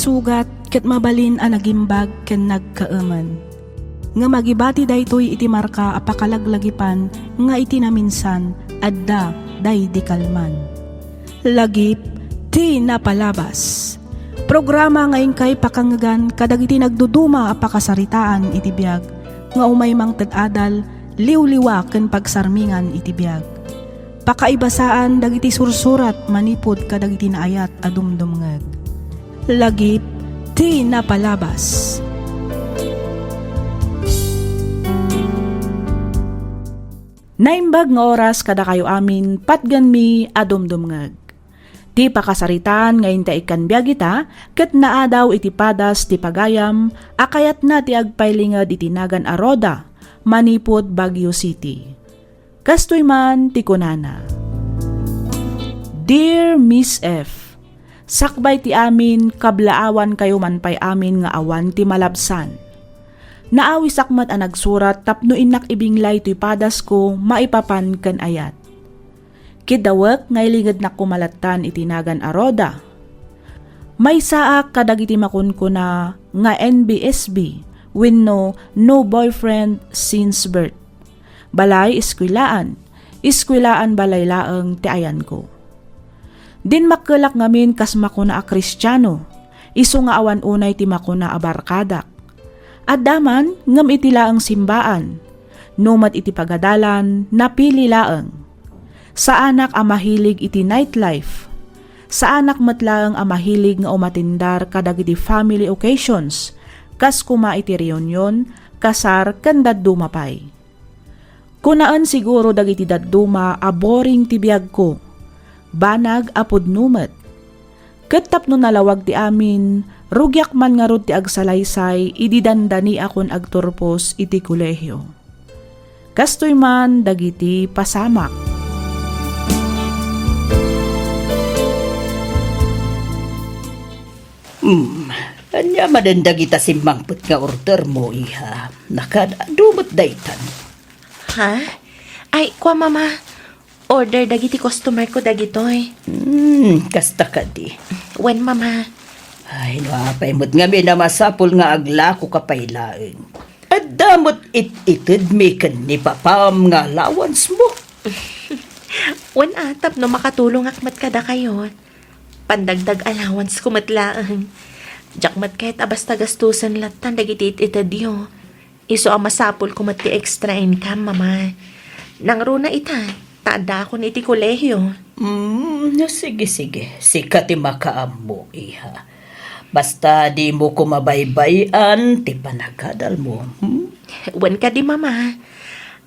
sugat ket mabalin a nagimbag ken nagkaemen. Nga magibati daytoy iti marka a pakalaglagipan nga iti naminsan adda day di kalman. Lagip ti napalabas. Programa nga ingkay pakangagan kadagiti nagduduma a pakasaritaan iti biag nga umay mang ted-adal liwliwa ken pagsarmingan iti biag. Pakaibasaan dagiti sursurat manipod kadagiti naayat a dumdumngeg. Lagip ti napalabas. Naimbag nga oras kada kayo amin patgan mi a dumdumngeg. Ti pakasaritaan nga inta ikan biyagita ket naadaw iti padas ti pagayam akayat na ti agpailingad iti nagan a Roda manipod Baguio City. Kastoy man ti kunana. Dear Miss F, sakbay ti amin kablaawan kayo man pay amin nga awan ti malabsan. Naawi sakmat a nagsurat tapno inak ibinglay ti padas ko maipapan ken ayat. Kidawek nga iligad na kumalatan itinagan a Roda. May saak kadagiti makunkuna nga NBSB wenno no boyfriend since birth. Balay iskwilaan balay laeng ti ayan ko. Din makkelak ngamin kas makuna a Kristiyano, isu nga awan unay ti makuna a barkadak. Addaman ngem iti laeng simbaan, numat iti pagadalan napili laeng. Sa anak a mahilig iti nightlife. Sa anak matlaang a mahilig nga umatindar kadagiti family occasions, kas kuma iti reunion, kasar ken dadduma pay. Kunaan siguro dagiti dadduma a boring ti biag ko. Banag a pudnumet. Ket tapno nalawag ti amin, rugyak man nga rod ti agsalaysay, ididandani akon agturpos iti kolehyo. Kastoy man dagiti pasamak. Anya madendag ita simbangpet nga order mo, iha. Nakadumot daytan. Ha? Ay, kwa mama. Order dagiti customer ko dagitoy. Kasta ka di. When mama? Ay, napay mo't nga may namasapol nga agla ko kapaylaeng. At damot it-itid may kan ni papam nga allowance mo. When atap no makatulong akmat kada kayo. Pandagdag allowance ko matlaang. Jakmat kahit abasta gastusan latan dagiti itadyo. Iso ang masapol ko mati extra income, mama. Nang runa ita, taada ako ni iti kolehyo. Sige. Sikat ti makaam mo, iha. Basta di mo ko mabaybayan, ti panagadal mo. Wan ka di, mama.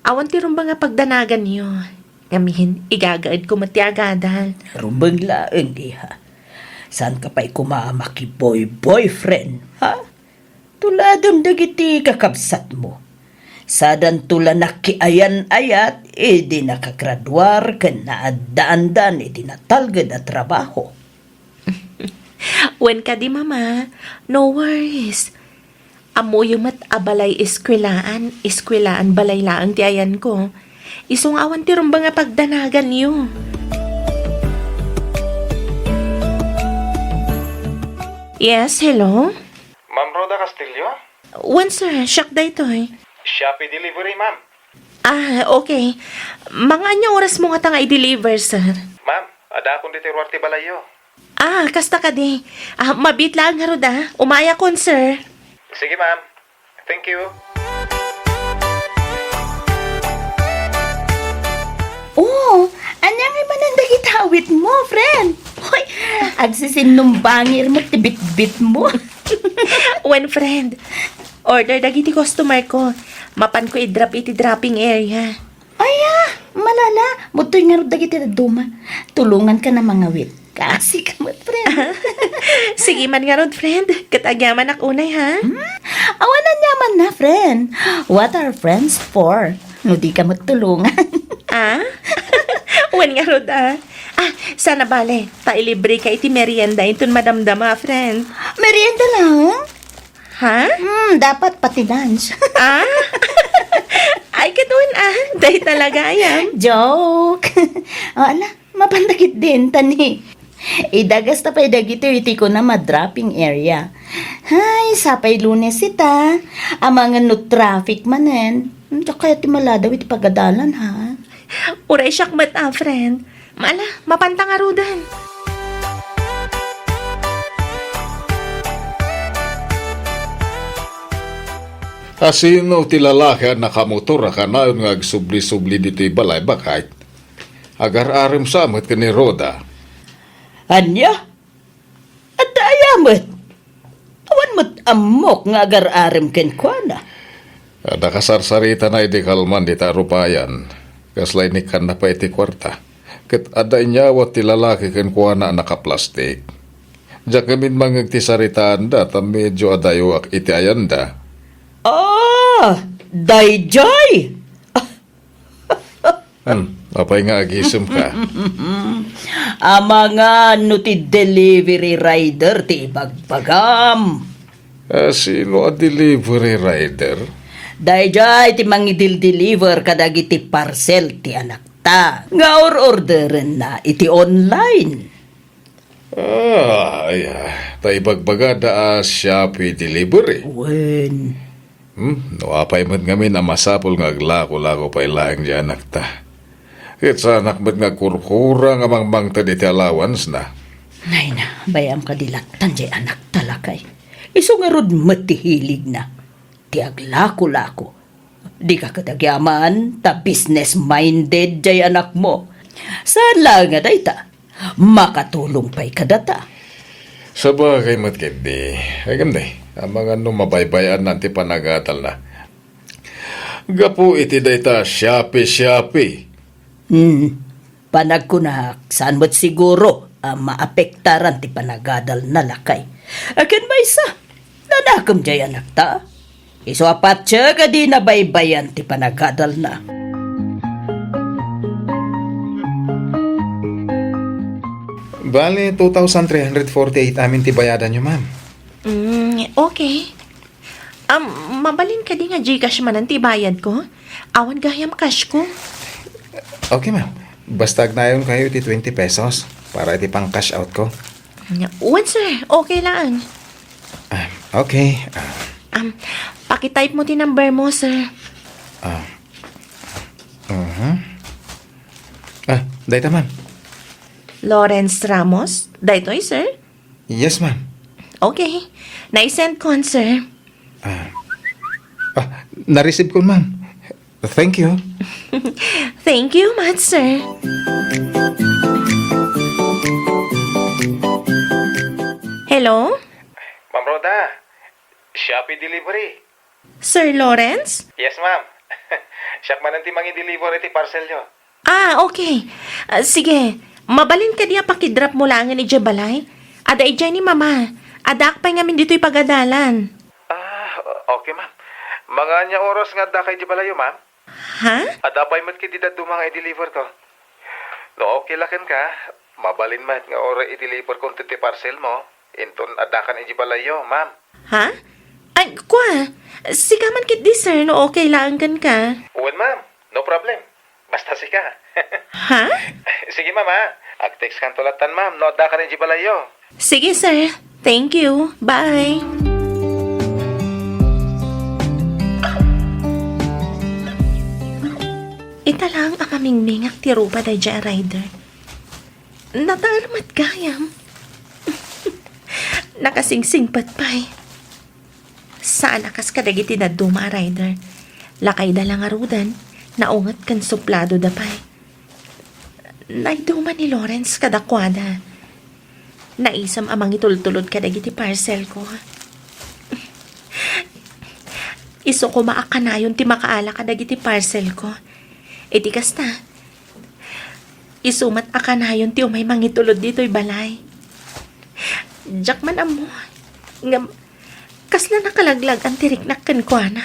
Awan ti rumba nga pagdanagan niyo. Ngamihin, igagaad ko mati agadal. Rumbang laeng, iha. Saan ka pa'y kumamaki boyfriend, ha? Tuladong dagiti kakabsat mo. Sadan tula nakiayan-ayat, di nakagraduar ka na adaan-dan, di natalgad at trabaho. Wen ka di, mama. No worries. Amo yung mat abalay iskwilaan balay laang ti ayan ko. Isong awan ti rumba nga pagdanagan niyo. Yes, hello? Ma'am Roda Castillo? When, sir? Siyak da ito eh. Shopee delivery, ma'am. Okay. Mga anyang oras mo nga ta nga i-deliver, sir? Ma'am, ada akong ditiruarte balayo. Kasta ka di. Mabit lang nga roda. Umaya kon, sir. Sige, ma'am. Thank you. Oh, anyang imanandag itawit mo, friend. Hoy, agsisinnumbangir mo, tibit-bit mo. When, friend, order dagiti customer ko. Mapan ko i-drop iti dropping area. Malala. Mutoy nga rin dagiti na duma. Tulungan ka na mga wit. Kasi ka mo, friend. Sige man nga ron, friend. Katagyaman ak unay, ha? Awanan yaman na, friend. What are friends for? No di ka mo tulungan. When nga ron, sana bale. Pailibre ka iti merienda itun madamdama, friend. Merienda lang? Ha? Dapat pati lunch. Ay, katuin Dahil talaga yan. Joke. Ala, mapandagit din, tani. Idagas na pa'y dagito iti ko na ma-dropping area. Hay, sapay Lunes ita. Amangan no traffic manen. Kaya ti maladaw iti pagadalan ha. Uray syakmat friend. Maala, mapantang arudan. Asino ti lalaki ang nakamotor ka na yung agsubli-subli dito'y balay bakit? Agar-arim samot ka ni Roda. Anya? At ayamat. Awan mo't amok nga agar-arim ken kwa na. Ada kasarsarita na iti kalman di tarupayan. Kaslay ni kan na pa iti kwarta. Kat ada inyawat ti lalaki ken kwa na nakaplastik. Diyak kamin mangag ti saritaan da ta medyo adayo ak iti ayanda. Dayjay! Apay nga agisum ka. Ama nga no ti delivery rider ti bagpagam. Sino a delivery rider? Dayjay ti mangidil-deliver kadagiti parcel ti anak ta. Nga orderen na iti online. Tay bagbaga da Shopee delivery. Wen. No apay man ngamin ang masapol nga aglako-lako pa ilang di anak ta. It sa anak man nga kurkura nga mangmang ta di allowance na. Nay na, bayam ka dilatan jay anak talakay. Iso nga rod matihilig na. Ti aglako-lako. Di ka katagyaman, ta business-minded jay anak mo. Saan lang nga dayta? Makatulong pa'y kadata. Sa bagay matkindi, ay ganday, ang mga mabaybayan nanti panagatal na. Gapu iti dayta Shopee. Panagkunak, saan mo't siguro maapektaran ti panagadal na lakay. Akin ba isa? Nanakam jay anak ta? Iso apat siya ka di nabaybayan ti panagadal na. Bale, 2,348 amin ti bayadan nyo, ma'am. Okay. Mabalin ka di nga Gcash man ang tibayad ko. Awan gayam cash ko. Okay, ma'am. Basta agnayon kayo ti 20 pesos para iti pang cash out ko. Uwan, sir. Okay lang. Okay. Pakitype mo ti number mo, sir. Dayta, ma'am. Lawrence Ramos. Daytoy, sir. Yes, ma'am. Okay. Na-send ko, sir. Na-receive ko, ma'am. Thank you. Thank you much, sir. Hello? Ma'am Roda, Shopee delivery. Sir Lawrence? Yes, ma'am. Siyak man nanti mangi-deliver iti parcel nyo. Okay. Sige. Mabalin ka diya pakidrop mo lang ni Jabalay. Ada ijay ni mama. Adak pa ngamin dito'y pagadalan. Okay, ma'am. Mga anya oras nga da kay di balayo, ma'am. Ha? Adapay mat kiti dadu mga i-deliver to. No, okay lakan ka. Mabalin mat nga ora i-deliver kung titi parcel mo. Inton adakan i balayo, ma'am. Ha? Ay, kwa. Sigaman kit di, sir, no okay lang kan ka. Well, ma'am. No problem. Basta sika. Ha? Sige, ma'am, ha. Ag-text kan tulatan, ma'am. No adakan i balayo. Sige, sir. Thank you. Bye. Ita lang ang aming-mingak ti rupa da dya rider. Natarmat gayam. Nakasingsingpat pa'y. Saan akas kadagiti na duma rider. Lakay da lang arudan. Naungat kan suplado da pa'y. Naiduma ni Lawrence kadakwada. Naisam amang itultulod kadagiti parcel ko. Iso ko maakanayon ti makaala kadagiti parcel ko. Iti kasta. Isumat akanayon ti umay mangitulod dito'y balay. Diyak man amo. Kasla nakalaglag ang tiriknak kan kwa na.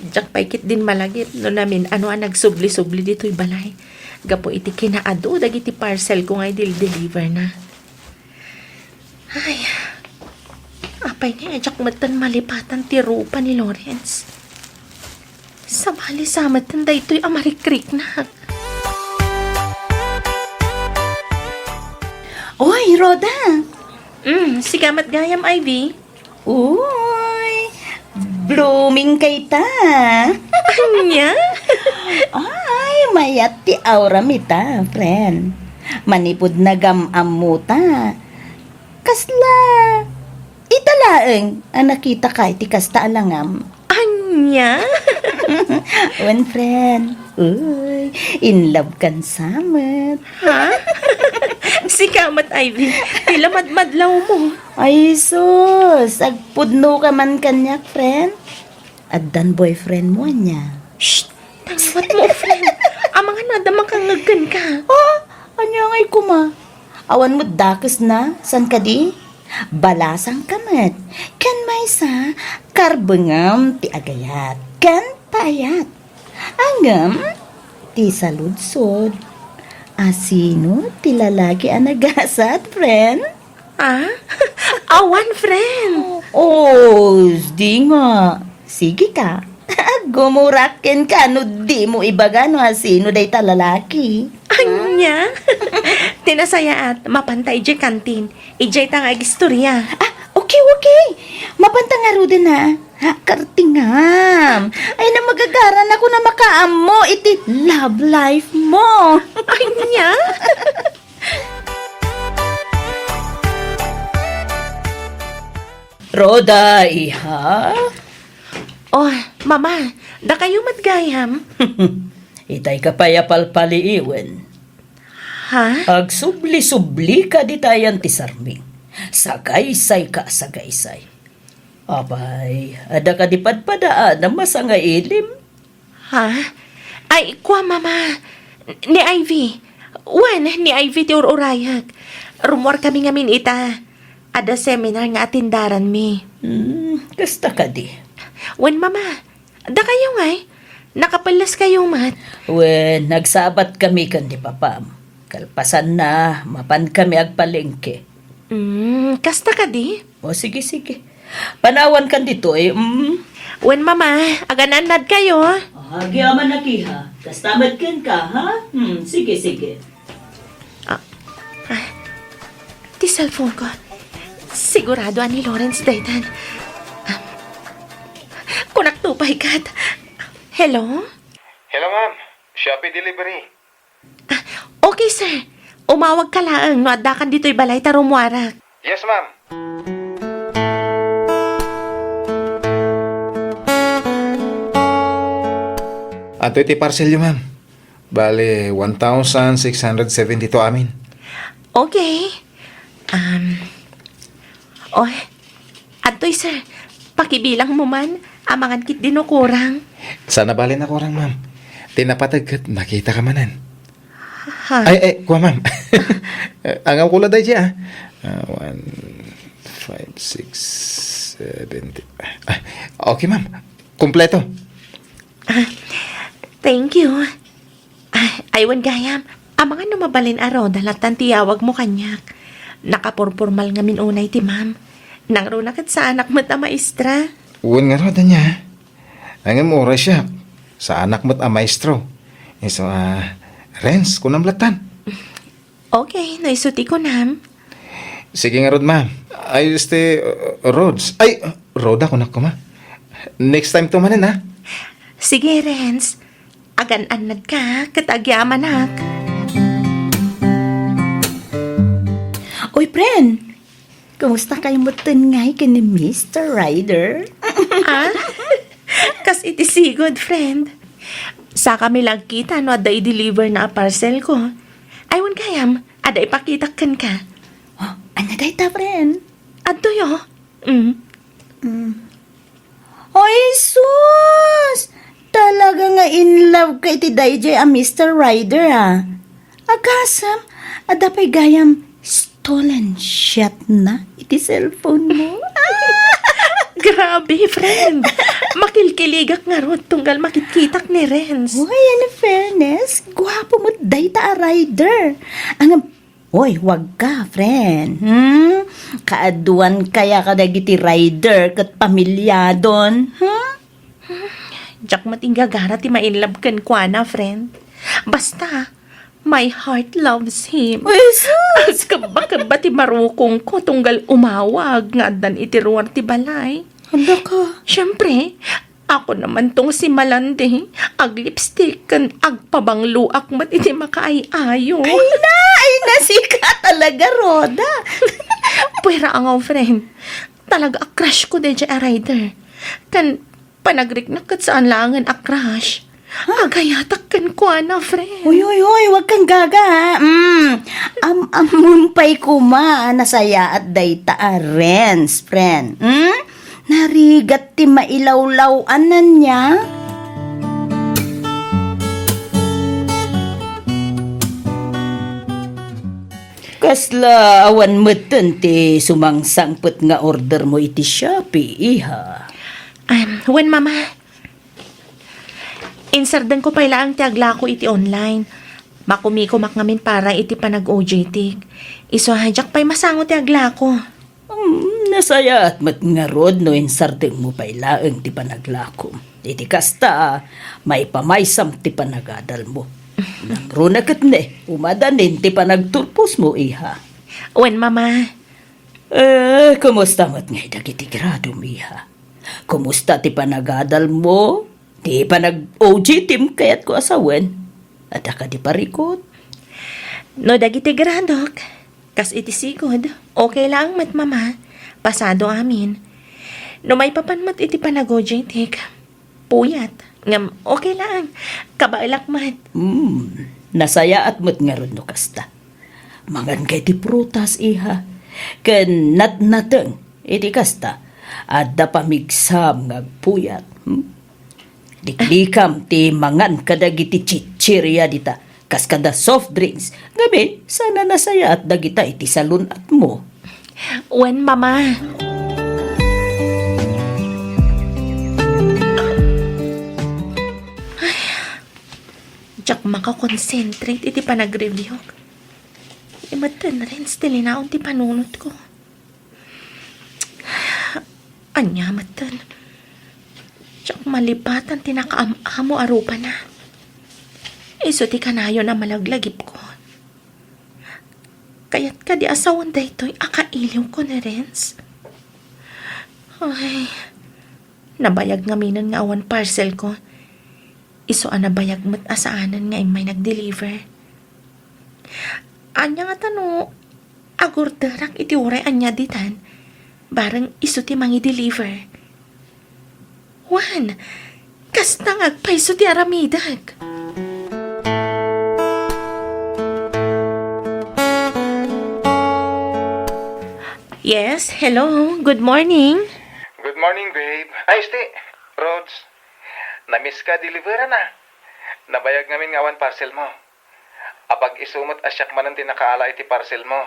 Diyak paikit din malagip no namin ano ang nagsubli-subli dito'y balay. Gapo iti kinaado dagiti parcel ko ngay deliver na. Ay, apay nga diyak matan malipatan ti rupa ni Lawrence. Sabali samatan da ito'y amarikrik na. Uy, Roda! Sigamat gayam, Ivy. Uy, blooming kay ta. Anya? Ay, mayat ti aura mita, friend. Manipod na gamam mo ta. Kasla, italaeng ang nakita kay ti kasta alangam. Anya? One friend, uy, in love kan samet. Ha? Sigamat, Ivy. Tila madmadlaw mo. Ay sus, agpudno ka man kanyak, friend. Addan boyfriend mo niya. Shh! Tangwat mo, friend. Ang mga nadamang kangagan ka. Oh, anya ngay kuma. Awan mo dakes na, san ka di? Balasang kamat. Kan may sa karbengam ti agayat. Kan payat. Angam ti saludsod. Asino ti lalaki ang nagasat, friend? Ah? Awan, friend. Oh, di nga. Sige ka. Gumurakin ka no di mo ibaga no asino day ta lalaki. Anya? Tinasaya at mapantay di kantin. Ijay ta nga istorya. Ah, okay. Mapanta nga ro din na. Kartingam. Ay na magagaran ako na makaam mo. Iti love life mo. Anya? Roda, iha? Oh, mama, da kayo matgayam? Itay ka payapalpaliiwen. Ha? Agsubli-subli ka di tayan ti sarming. Sagaysay ka, sagaysay. Abay, ada ka di padpadaan na masanga ilim. Ha? Ay, kwa mama. Ni Ivy. Wan, ni Ivy ti ururayag. Rumor kami ngamin ita. Ada seminar nga atindaran mi. Kasta ka di. Wan mama, da kayo ngay. Nakapalas kayo mat. When nagsabat kami kan di papam. Kalpasan na, mapan kami agpalengke. Kasta ka di? O sige. Panawan kan dito eh. Wan mama, agananad kayo. Agyaman na kiha. Kastamad ken ka, ha? Sige. Ti cellphone ko. Sigurado ani Lawrence Daytan. Kunak tupay kat. Hello? Hello, ma'am. Shopee delivery. Okay, sir. Umawag ka lang. No, adakan dito'y balay tarumwarak. Yes, ma'am. Ato iti parcel yun, ma'am. Bale, 1,672 amin. Okay. Adoy, sir. Pakibilang mo man. Amangan kit dinukurang. Sana bale na kurang, ma'am. Tinapatagkat, nakita ka manan. Ha? Ay, kuha, ma'am. Ang ang kula dahi siya, 1, 5, 6, 7, okay, ma'am. Kompleto. Thank you. Aywan gayam. Amangan numabalin araw dalatan tiyawag mo kanyak. Nakapurpurmal nga minunay ti ma'am. Nangrunakat sa anak mo't a maestra. Uwan nga roda niya. Ang mura siya. Sa anak mo't a maestro. So, Renz, kunamlatan. Okay, naisuti ko nam. Sige nga, Rod, ma'am. Ay, Rods. Ay, Roda, kunak ko, ma. Next time to manin, ha? Sige, Renz. Agan-anad ka, katagyaman hak. Oy, friend. Kumusta kayo mo ngay ka ni Mr. Ryder? Ah? Kas iti si good friend. Sa kami lang kita no ada i-deliver na a parcel ko. Aywan kayam, ada ipakita kan ka. Oh, ano day ta, friend? Adto yo. Oy, sus! Talaga nga in love ka iti DJ a Mr. Ryder, ah. Agasam, ada pa'y gayam stolen shot na iti cellphone mo. Grabe, friend. Makilkiligak nga ron tunggal makitkitak ni Renz. Uy, in fairness, gwapo mo dayta a rider. Oy, wag ka, friend. Kaaduan kaya ka dagiti rider kat pamilyadon. Jak matinggagara ti mainlab kan kwa na, friend. Basta, My heart loves him. Uy, sus! Kabati marukong ko tunggal umawag nga dan itiruar ti balay. Hala ka. Siyempre, ako naman tong si Malande, ag lipstick kan ag pabangluak mat iti makaayayo. Ay, nasika talaga, Roda. Pwera ang friend. Talaga a crush ko de a rider. Kan panagriknak kat saan langan a crush. Agayatak kan ko na friend. Uy, wag kang gaga, ha? Amun pa'y kuma, nasaya at dayta a Renz, friend. Narigat ti mailawlaw-anan niya. Kasla awan meten ti sumangsangpet nga order mo iti Shopee, iha. Wen mama, insardan ko pala ang tiagla ko iti online. Makumikumak ngamin para iti panag-OJT. Iso hajak pa'y masango tiagla ko. Nasaya at mat nga rod no insardeng mo pailaeng ti panaglakom. Iti kasta, may pamaysam ti panagadal mo. Runa kat ne, umadanin ti panagturpos mo, iha. Wen mama, Kumusta mat nga dagiti grado, iha? Kumusta ti panagadal mo? Ti panag-OG team kayat ko asawen? At ka di parikot? no dagiti gradok, kas iti sigod, okay lang mat mama, pasado amin. No may papanmat iti panag-OJT, puyat, ngam okay lang, kabailak mat. Nasaya at mat nga ron no kasta. Mangan kay ti prutas, iha. Ken nateng, iti kasta, adda pamigsam nga puyat. Liklikam ti mangan kadagiti chichirya dita, kas kada soft drinks. Gabi, sana nasaya at dagita iti salon at mo. Wen mama, Diyak makakonsentrate iti panag-review. Imatan rin stilinaon ti panunot ko. Anya matan. Diyak malipatan ti nakaamo arupa na. Iso ti kanayo na malaglagip ko. Kaya't ka di asawan da ito'y akailiw ko na Renz. Ay, nabayag nga minan nga awan parcel ko. Iso nabayag mat asaanan nga may nag-deliver. Anya nga tano, agordarak iti uray anya ditan, barang iso ti mangi deliver. Juan, kastang agpaiso ti aramidag. Yes, hello, good morning. Good morning, babe. Ay, Rhodes. Na-miss ka, delivera na. Nabayag ngamin nga awan parcel mo. Apag isumot asyak manan ti nakaala iti parcel mo.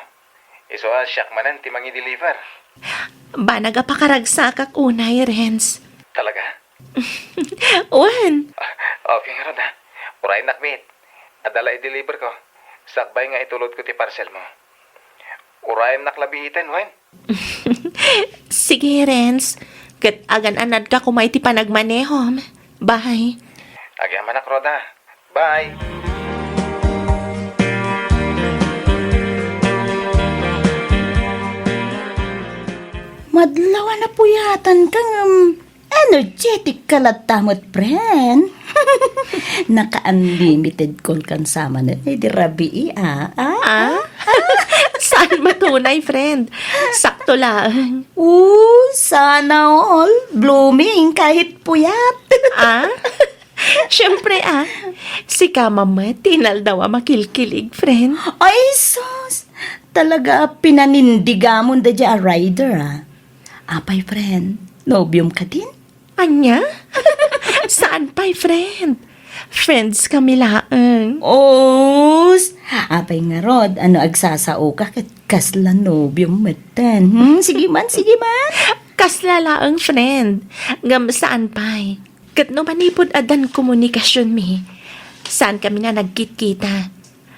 Iso asyak manan ti mangi deliver. Ba nagapakaragsak ak unay, Renz. Talaga? Juan, Okay nga ron ha. Uray nakmit. Adala i-deliver ko. Sakbay nga itulod ko ti parcel mo. Uray naklabihitin, Wen. sige, Renz. Kat agan-anad ka kumay ti panagmanehom. Bye. Agyaman ak, Roda. Bye. Madlawa na puyatan kang energetic kalatamot, friend. Naka-unlimited call kan sama na. Eh, di rabi, Ah? Saan matunay, friend? Sakto lang. Sana all. Blooming kahit puyat. Ah? Siyempre, si Kamama, tinal daw makilkilig, friend. Ay, sus. Talaga pinanindigamon da dya rider, Apay, friend. Nobyum ka din? Anya? Saan pa'y, friend? Friends kami laang. Apay nga, Rod. Ano agsasao ka kat kasla nobyum matan? Sige man. Kasla laang, friend. Ngam saan pa'y? Kat no manipod adan komunikasyon mi. Saan kami na nagkit-kita?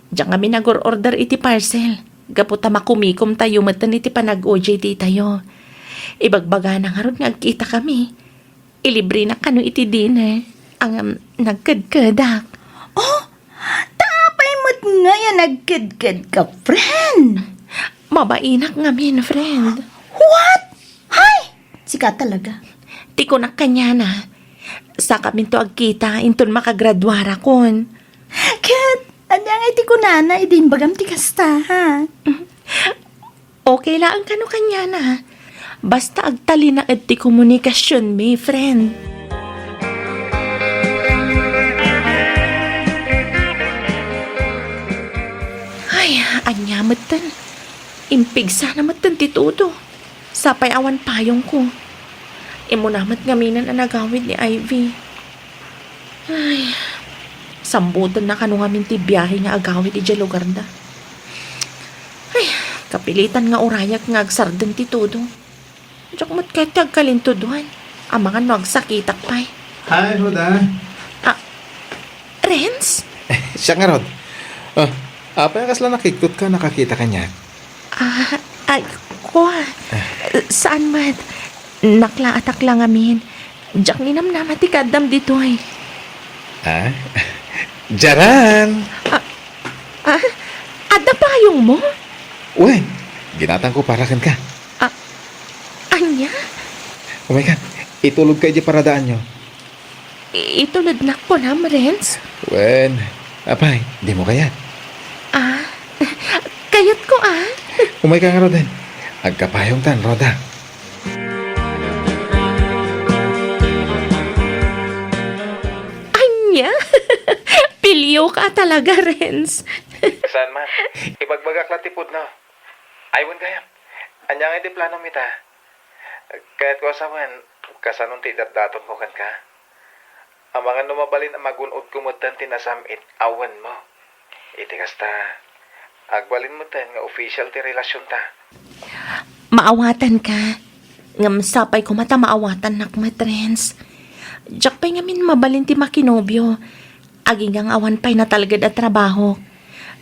Diyan kami nag-order iti parcel. Gaputa makumikom tayo matan iti panag-OJT tayo. Ibagbaga na nga ron nagkita kami. Ilibre na kano iti dinner. Ang nagkadkadak. Tapay mo't nga yan nagkid-kid ka, friend. Mabainak nga min, friend. What? Hay! Sika talaga. Ti ko na kanya na. Sa kami to agkita, inton makagradwara kon. Kat, anyang iti ko nana, idin bagam ti kasta, ha? Okay lang kano kanya na. Basta agtali na at ti komunikasyon mi, friend. Ay, anyamat tan. Impig sana matan ti todo. Sapay awan payong ko. Imo namat ngaminan ang nagawid ni Ivy. Ay, sambutan na kanu ngamin ti biyahe nga agawid iti lugar da. Ay, kapilitan nga urayak nga agsardan ti todo. Diyak mat kay tagkalintuduhan. Ang mga nagsakitak pa'y. Hi, Roda. Renz? Siya nga, Rod. Apay kasla nakikot ka, nakakita ka niya. Ay, ko. Saan mat? Naklaatak lang amin. Diyak ninamnaman ti kadam dito ay. Jaran! Ada payong mo? Uy, ginatang ko para kan ka. Anya? Oh my God, itulog kayo di paradaan nyo. Itulad na ko na, Renz. Wen, apay, di mo kaya. Kayat ko Umay ka nga, Roden. Agkapayong tan, Roda. Anya? Pilyo ka talaga, Renz. Saan man? Ibagbagak lang tipod no. Aywan kaya. Anya nga di plano mita. Kahit ko asawan, kasanong ti datdaton ko kan ka. Ang mga numabalin ang magunod kumutan tinasamit, awan mo. Iti kasta, agbalin mo tan nga official ti relasyon ta. Maawatan ka. Ngam sapay ko mata maawatan nakmat, Renz. Diyak pa'y ngamin mabalin ti makinobyo. Aging ang awan pa'y natalagad at trabaho.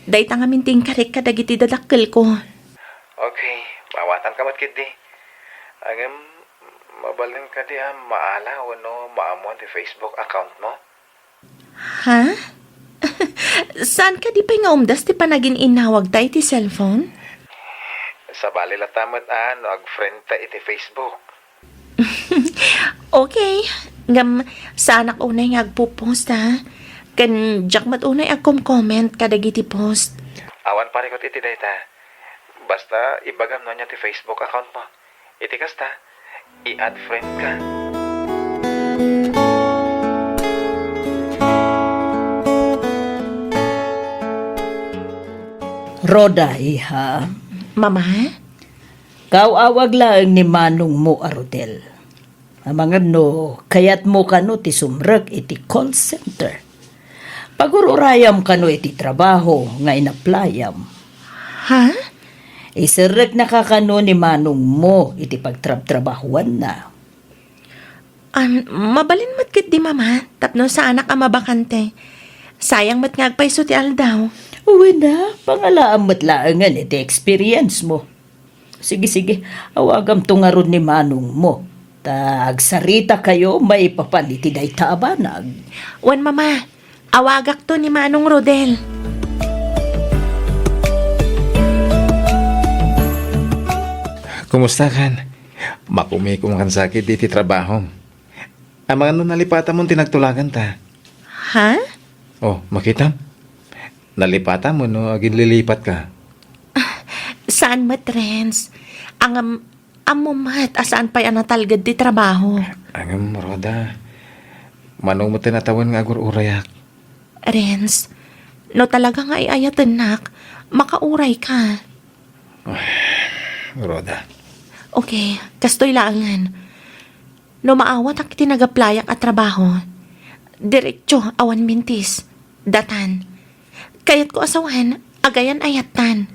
Dahit ang amin ting karik kadagiti dadakkel ko. Okay, maawatan ka matkid di. Agam, mabalin ka di maala o no maamuan ti Facebook account mo. Ha? Saan ka di pa'y nga umdas ti panagin inawag tayo ti cellphone? Sa bali latamat no ag-friend ta iti Facebook. Okay. Ngam, saan ako unay nga agpo-post ha? Kan jak mat unay agkom-comment kadagiti post. Awan pare ko iti data. Basta ibagam no niya ti Facebook account mo. Iti kasta, i-add friend ka. Roda, iha. Mama? Kauawag lang ni Manong mo, Arodel. Ang mga no, kayat mo kano ti sumrag iti call center. Pagururayam kano iti trabaho nga inaplayam. Ha? Isirek na kakano ni Manong mo iti pagtrab-trabahuan na. Mabalin mat kit di mama, tapno sa anak ang mabakante. Sayang mat ngagpay so ti aldaw. Uwi na, pangalaam matlaangan iti experience mo. Sige, awagam tungaron ni Manong mo. Tagsarita kayo, may papaniti day tabanag. Wan mama, awagak to ni Manong Rodel. Kumusta kan? Makumi ko makan sakit di trabaho. Ang mga nun nalipatan mong tinagtulagan ta. Ha? Oh, makita? Nalipatan mo no, agin lilipat ka. Saan mat, Renz? Ang amumat, asaan pa'y anatalgad di trabaho? Ang Roda, manong mo tinatawan nga agur-urayak. Renz, no talaga nga iayatan nak, makauray ka. Roda. Okay, kastoy laangan. No maawat ang tinagaplayak at trabaho. Diretso, awan mintis. Datan. Kayat ko asawan, agayan ayatan.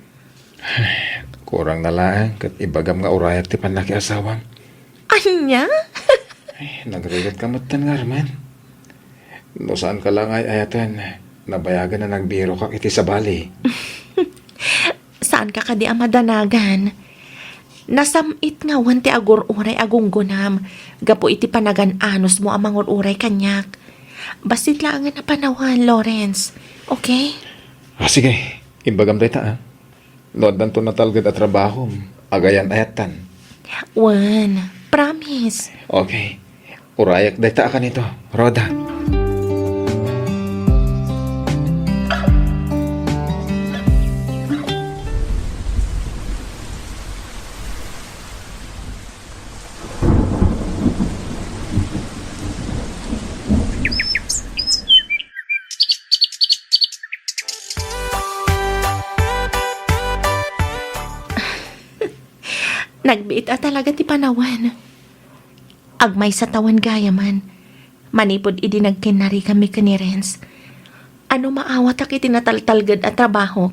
Kurang na lang, kat ibagam nga urayak ti panlaki asawang. Anya? Nagrigat ka matan nga, Arman. No saan ka lang ay ayatan, nabayagan na nagbiro ka iti sa bali. Saan ka kadi amadanagan? Nasamit nga wanti agur-uray agunggunam. Gapo iti panagan anos mo amang uray kanyak. Basit lang na panawan, Lawrence. Okay? Sige, imbagam day ta, Nood to natalgad at trabaho, agayan ayatan. Wan, promise. Okay, urayak day ta ka nito, Roda. Nagbiit talaga ti panawan. Agmay sa tawan gaya man. Manipod idi nagkinari kami ka ni Renz. Ano maawat ak iti nataltalgad at trabaho.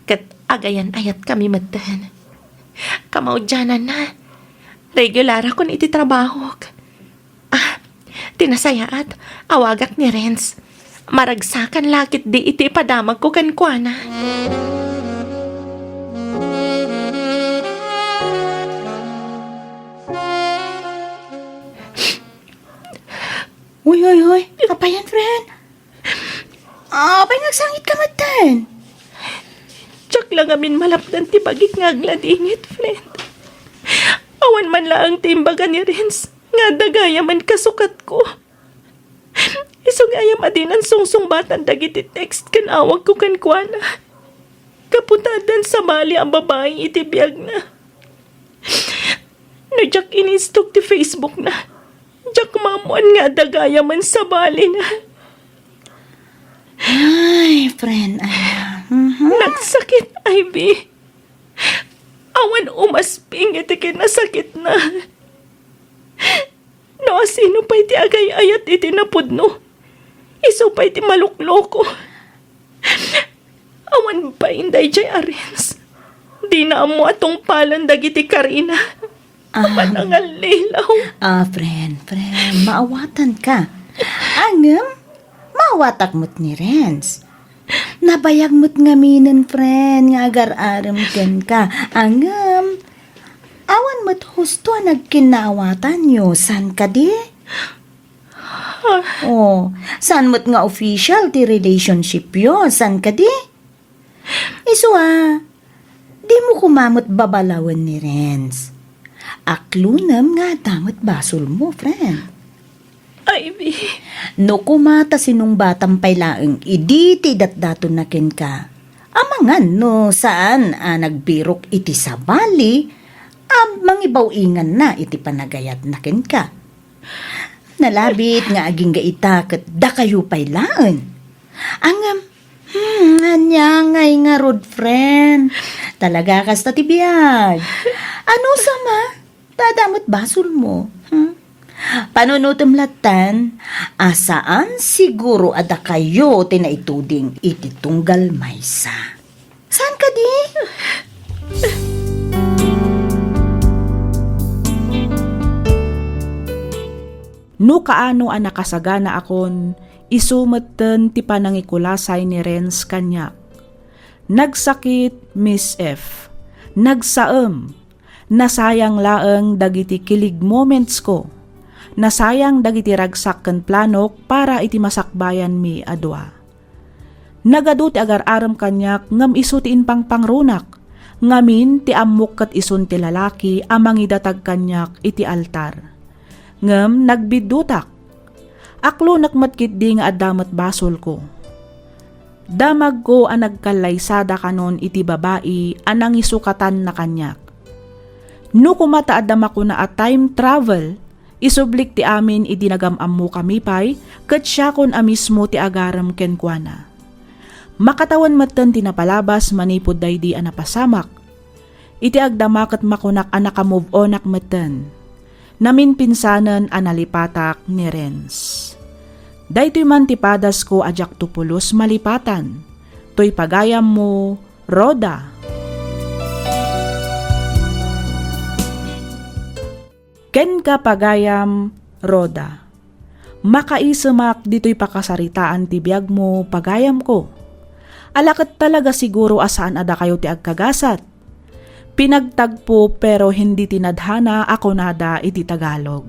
Kat agayan ayat kami matan. Kamaudyanan na. Regular akon iti trabaho. Tinasayaat. Awagak ni Renz. Maragsakan lakit di iti padamag ko kankwana. Uy. Kapayan, friend. Apay nagsangit ka matan. Tsak lang amin malapdan ti bagik nga agladingit, friend. Awan man lang timbaga ni Renz. Nga dagaya man kasukat ko. Isong ayam adin ang sungsung-batan dagiti text kan awag ko kan kuana. Kaputadan sa mali ang babaeng itibiyag na. No jak inistok ti Facebook na. Jak mamuan nga dagaya man sa bali na. Ay, friend, Nagsakit, Ivy. Awan umasping iti kinasakit na. No, sino pa iti agay-ayat iti napudno. Iso pa iti malukloko. Awan pa inday jay arens. Di na mo atong palan dagiti Karina. Aman ang alilaw. friend, maawatan ka. Angam, maawatak mo't ni Renz. Nabayag mo't ngaminan, friend, nga agar-aram ken ka. Angam, awan mo't husto nagkinaawatan nyo. San ka di? San mo't nga official ti relationship yo? San ka di? Iso di mo kumamot babalawan ni Renz. Aklunam nga damot basol mo, friend. Ivy. No kumata sinong batang pailaeng iditi datdaton na ken ka. Amangan no saan nagbirok iti sabali, mangibaw ingan na iti panagayat na ken ka. Nalabit nga aging gaita ket da kayo pailaan. Angam, anyangay nga rod, friend. Talaga kas tatibiyag. Ano sama? Dadamot basol mo. Panunutom latan, asaan siguro ada kayo tinaituding iti tunggal maysa. Saan ka di? No kaano ang nakasagana akon, isumeten ti panangikulasay ni Renz kanyak. Nagsakit, Miss F. Nagsaem. Nasayang laeng dagiti kilig moments ko. Nasayang dagiti ragsak ken planok para iti masakbayan mi adwa. Nagadu ti agar-aram kanyak ngam isu ti inpang pangrunak. Ngamin ti ammok ket isun ti lalaki amang idatag kanyak iti altar. Ngam nagbidutak. Aklo nakmatkit di nga addamat basol ko. Damag ko ang nagkalaysada kanon iti babae anang isukatan na kanyak. No kumata adama ko na a time travel, isublik ti amin idinagam-am mo kami pay, kat siya kon amismo ti agaram kenkwana. Makatawan matan tinapalabas manipod daydi anapasamak. Iti agdama kat makunak anaka-move onak matan. Namin pinsanan analipatak ni Renz. Daytoy man tipadas ko ajak tupulos malipatan. Toy pagayam mo, Roda. Ken ka pagayam, Roda. Makaisemak dito'y pakasaritaan ti biyag mo, pagayam ko. Alakat talaga siguro asaan ada kayo ti agkagasat. Pinagtagpo pero hindi tinadhana ako nada iti Tagalog.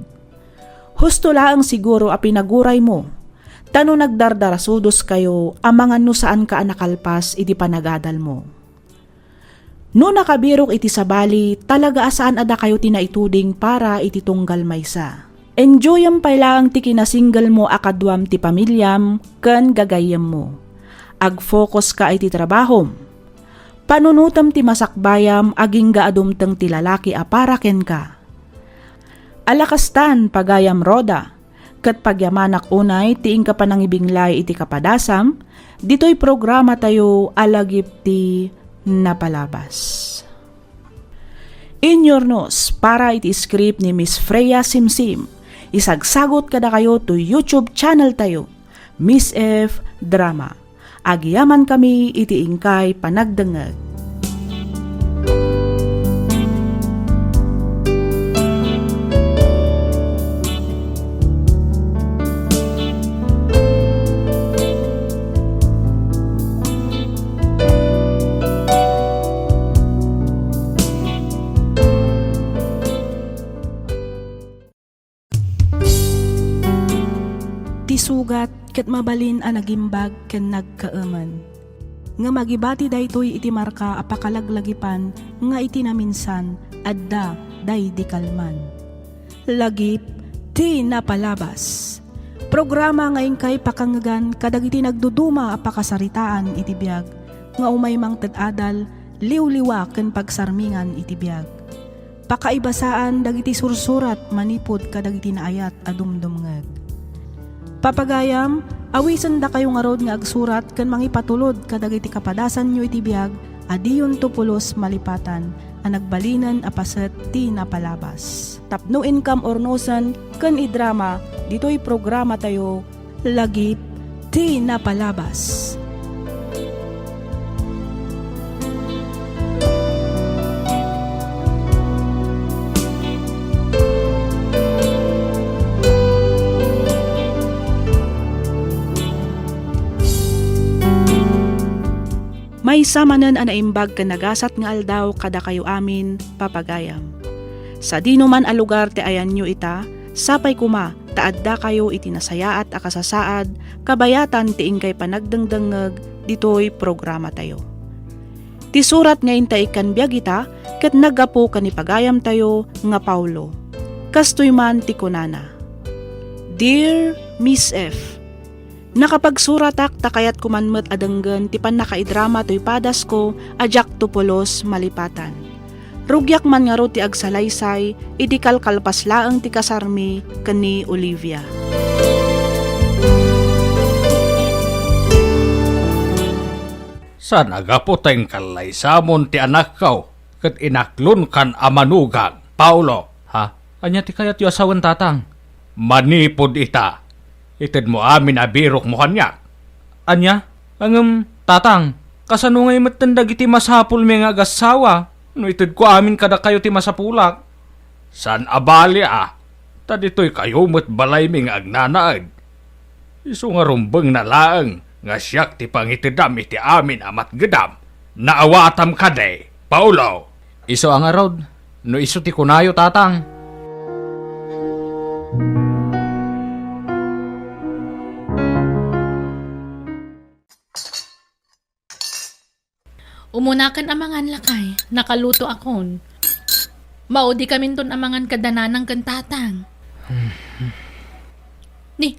Husto laang siguro a pinaguray mo. Tano nagdardarasudos kayo amangan no saan ka nakalpas iti panagadal mo. No nakabirok iti sabali, talaga asaan ada kayo tinaituding para iti tunggal maysa. Enjoyam pailaang ti kinasinggal mo akadwam ti pamilyam, ken gagayam mo. Ag-focus ka iti trabahom. Panunutam ti masakbayam, aging gaadumteng ti lalaki aparaken ka. Alakastan pagayam roda, ket pagyamanak unay tiing ka panangibinglay iti kapadasam, dito'y programa tayo alagip ti napalabas. In your nose, para iti script ni Miss Freya Simsim, isagsagot kada kayo to YouTube channel tayo, Miss F Drama. Agyaman kami iti ingkay panagdengeg. Sugat ket mabalin a nagimbag ken nagkaaman. Nga magibati daytoy iti marka apakalaglagipan nga iti naminsan adda day di kalman. Lagip ti napalabas. Programa ngayon kay pakangagan kadagiti nagduduma apakasaritaan iti biag nga umaymang tadadal liwliwa ken pagsarmingan iti biag. Pakaibasaan dagiti sursurat manipod kadagiti naayat adumdumngeg. Papagayam, awisan da kayo nga rod nga agsurat ken mangipatulod kadagiti kapadasan nyo iti biag adiyon tupulos malipatan a nagbalinan a paset ti napalabas. Tapno income or nosan ken idrama dito'y programa tayo lagip ti napalabas. May samanan a naimbag ka nagasat nga aldaw kada kayo amin papagayam. Sa dino man a lugar ti ayan nyo ita, sapay kuma taadda kayo iti nasayaat a kasasaad, kabayatan ti ingkay panagdengdengeg ditoy programa tayo. Ti surat ngayon ta ikan biag ita, ket nagapo kanipagayam tayo nga Paulo. Kastoy man ti kunana. Dear Miss F, nakapagsuratak takayat kumanmet adenggen ti pannakaidrama toy padas ko ajak tupulos malipatan. Rugyak man nga ro ti agsalaysay, iti kalkalpas laeng ti kasarmi kani Olivia. San agapo tayong kalaysamon ti anak kaw, kat inaklon kan amanugang, Paulo. Ha? Anya ti kayat yu asawan tatang? Manipod ita. Ited mo amin abirok mo kanyak. Anya? Tatang, kasano ngay matandag iti masapul may nga agasawa? No ited ko amin kada kayo ti masapulak. San abali Tadito'y kayo mo't balay may nga agnanaag. Iso nga rumbeng na laeng, nga siyak ti pangitidam iti amin amat gedam. Naawatam kade, Paulo. Iso ang arod, no iso ti kunayo tatang. Umunakan amangan lakay, nakaluto akon. Maudi kami ton amangan kadananang kantatang. Ni,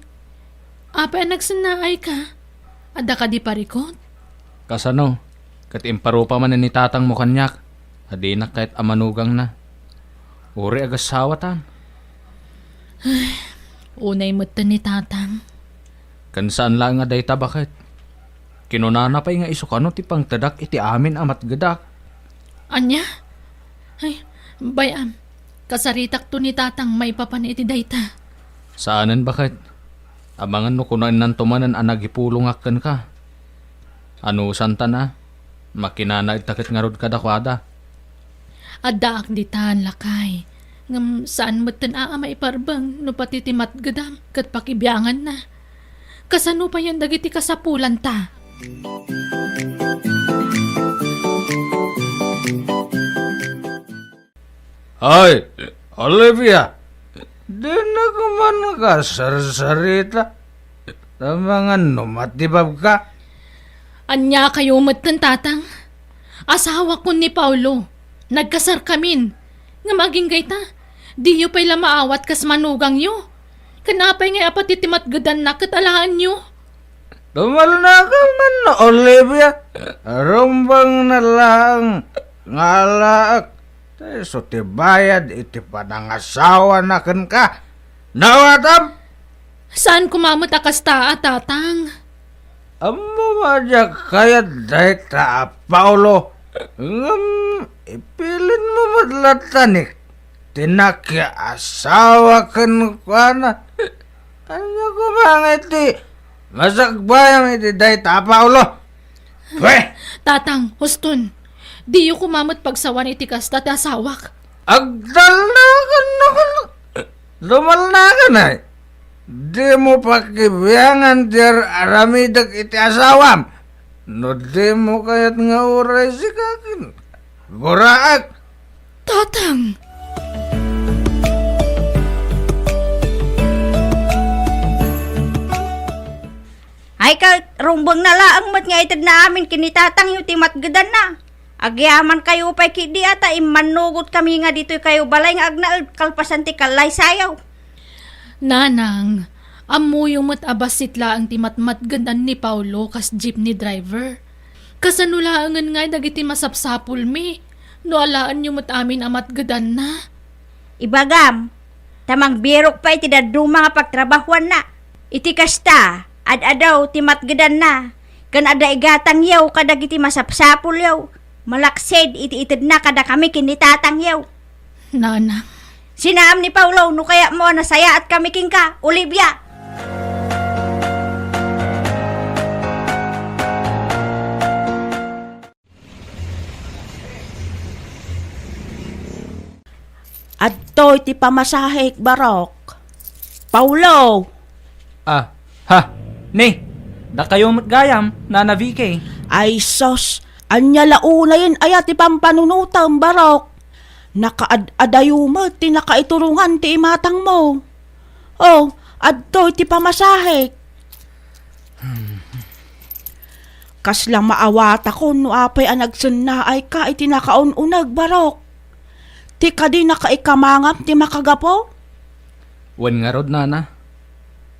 apa nagsinaay ka? Ada ka di parikot? Kasano, kat imparupa man ni tatang mo kanyak, adi na kahit amanugang na. Uri agasawa tang. Unay mata ni tatang. Kansaan lang nga dayta bakit? Kinunana pa nga iso kano ti pangtadak iti amin amat gadak. Anya? Ay, bayam. Kasaritak to ni tatang may papan iti dayta. Saanan bakit? Abangan no kunan nan tumanan anagipulungakkan ka. Ano santa na? Makinana itakit nga rod kadakwada. Adaak ditan lakay. Ngam saan matan maiparbang no pati ti matgadam kat pakibiyangan na. Kasano pa yan dagiti kasapulan ta? Ay, Olivia, di na kuman ka sarsarita. Tamangan no, matibab ka. Anya kayo matan tatang. Asawa ko ni Paulo. Nagkasar kamin. Nga maging gayta. Di yu pa'y lamaawat kas manugang yu. Kanapay nga apat itimat gadan na katalaan yu. Tumal na ka man no, Olivia. Rumbang na lang. Ngalaak. So tibayad iti panangasawa na kan ka. Nawatam! Saan kumamot akas taa, tatang? Amo madya kaya dahi ta, Paulo. Ipilin mo madlatanik. Tinakya asawa kan kwa na. Anya ko mga iti. Masakbayang iti dahi ta, Paulo. Pweh! Tatang, huston. Di yu kumamot pagsawan iti kasta ti asawak. Agdal na ka na ka na. Lumal na ka na. Di mo pakibiyangan dir aramidag iti asawam. No di mo kayat nga uray si kakin. Guraak. Tatang! Ay ka, rumbang na laang mat nga itad na amin kinitatang yung timat gadan na. Agyaman kayo pa'y kidi ata imanugot kami nga dito kayo balay nga agnaal kalpasan ti kalay sayaw. Nanang, amo yung matabasit ang timatmat gandan ni Paulo kas jeepney driver. Kasanulaangan nga dagiti masapsapul mi. No alaan yung matamin amat gadan na. Ibagam, tamang birok pa iti daduma nga pagtrabahuan na. Iti kasta, ad-adaw timat gadan na. Kan ada igatang yaw kadag iti masapsapul yaw. Malaksid iti itid na kada kami kinitatang yaw. Nanang, Sinaam ni Paulo, no kaya mo nasaya at kami king ka, Olivia. Adto iti pamasahik barok. Paulo! Ni, da kayo matgayam, Nana Vicky. Ay sos, anya launa yun ayat ti pampanunutam barok. Nakaadayuma ti nakaiturungan ti imatang mo. Oh, adto iti pamasahik. Kaslang maawat ako no apay anagsun na ay ka iti nakaununag barok. Ti kadi nakaikamangam ti makagapo. Wen nga rod, Nana.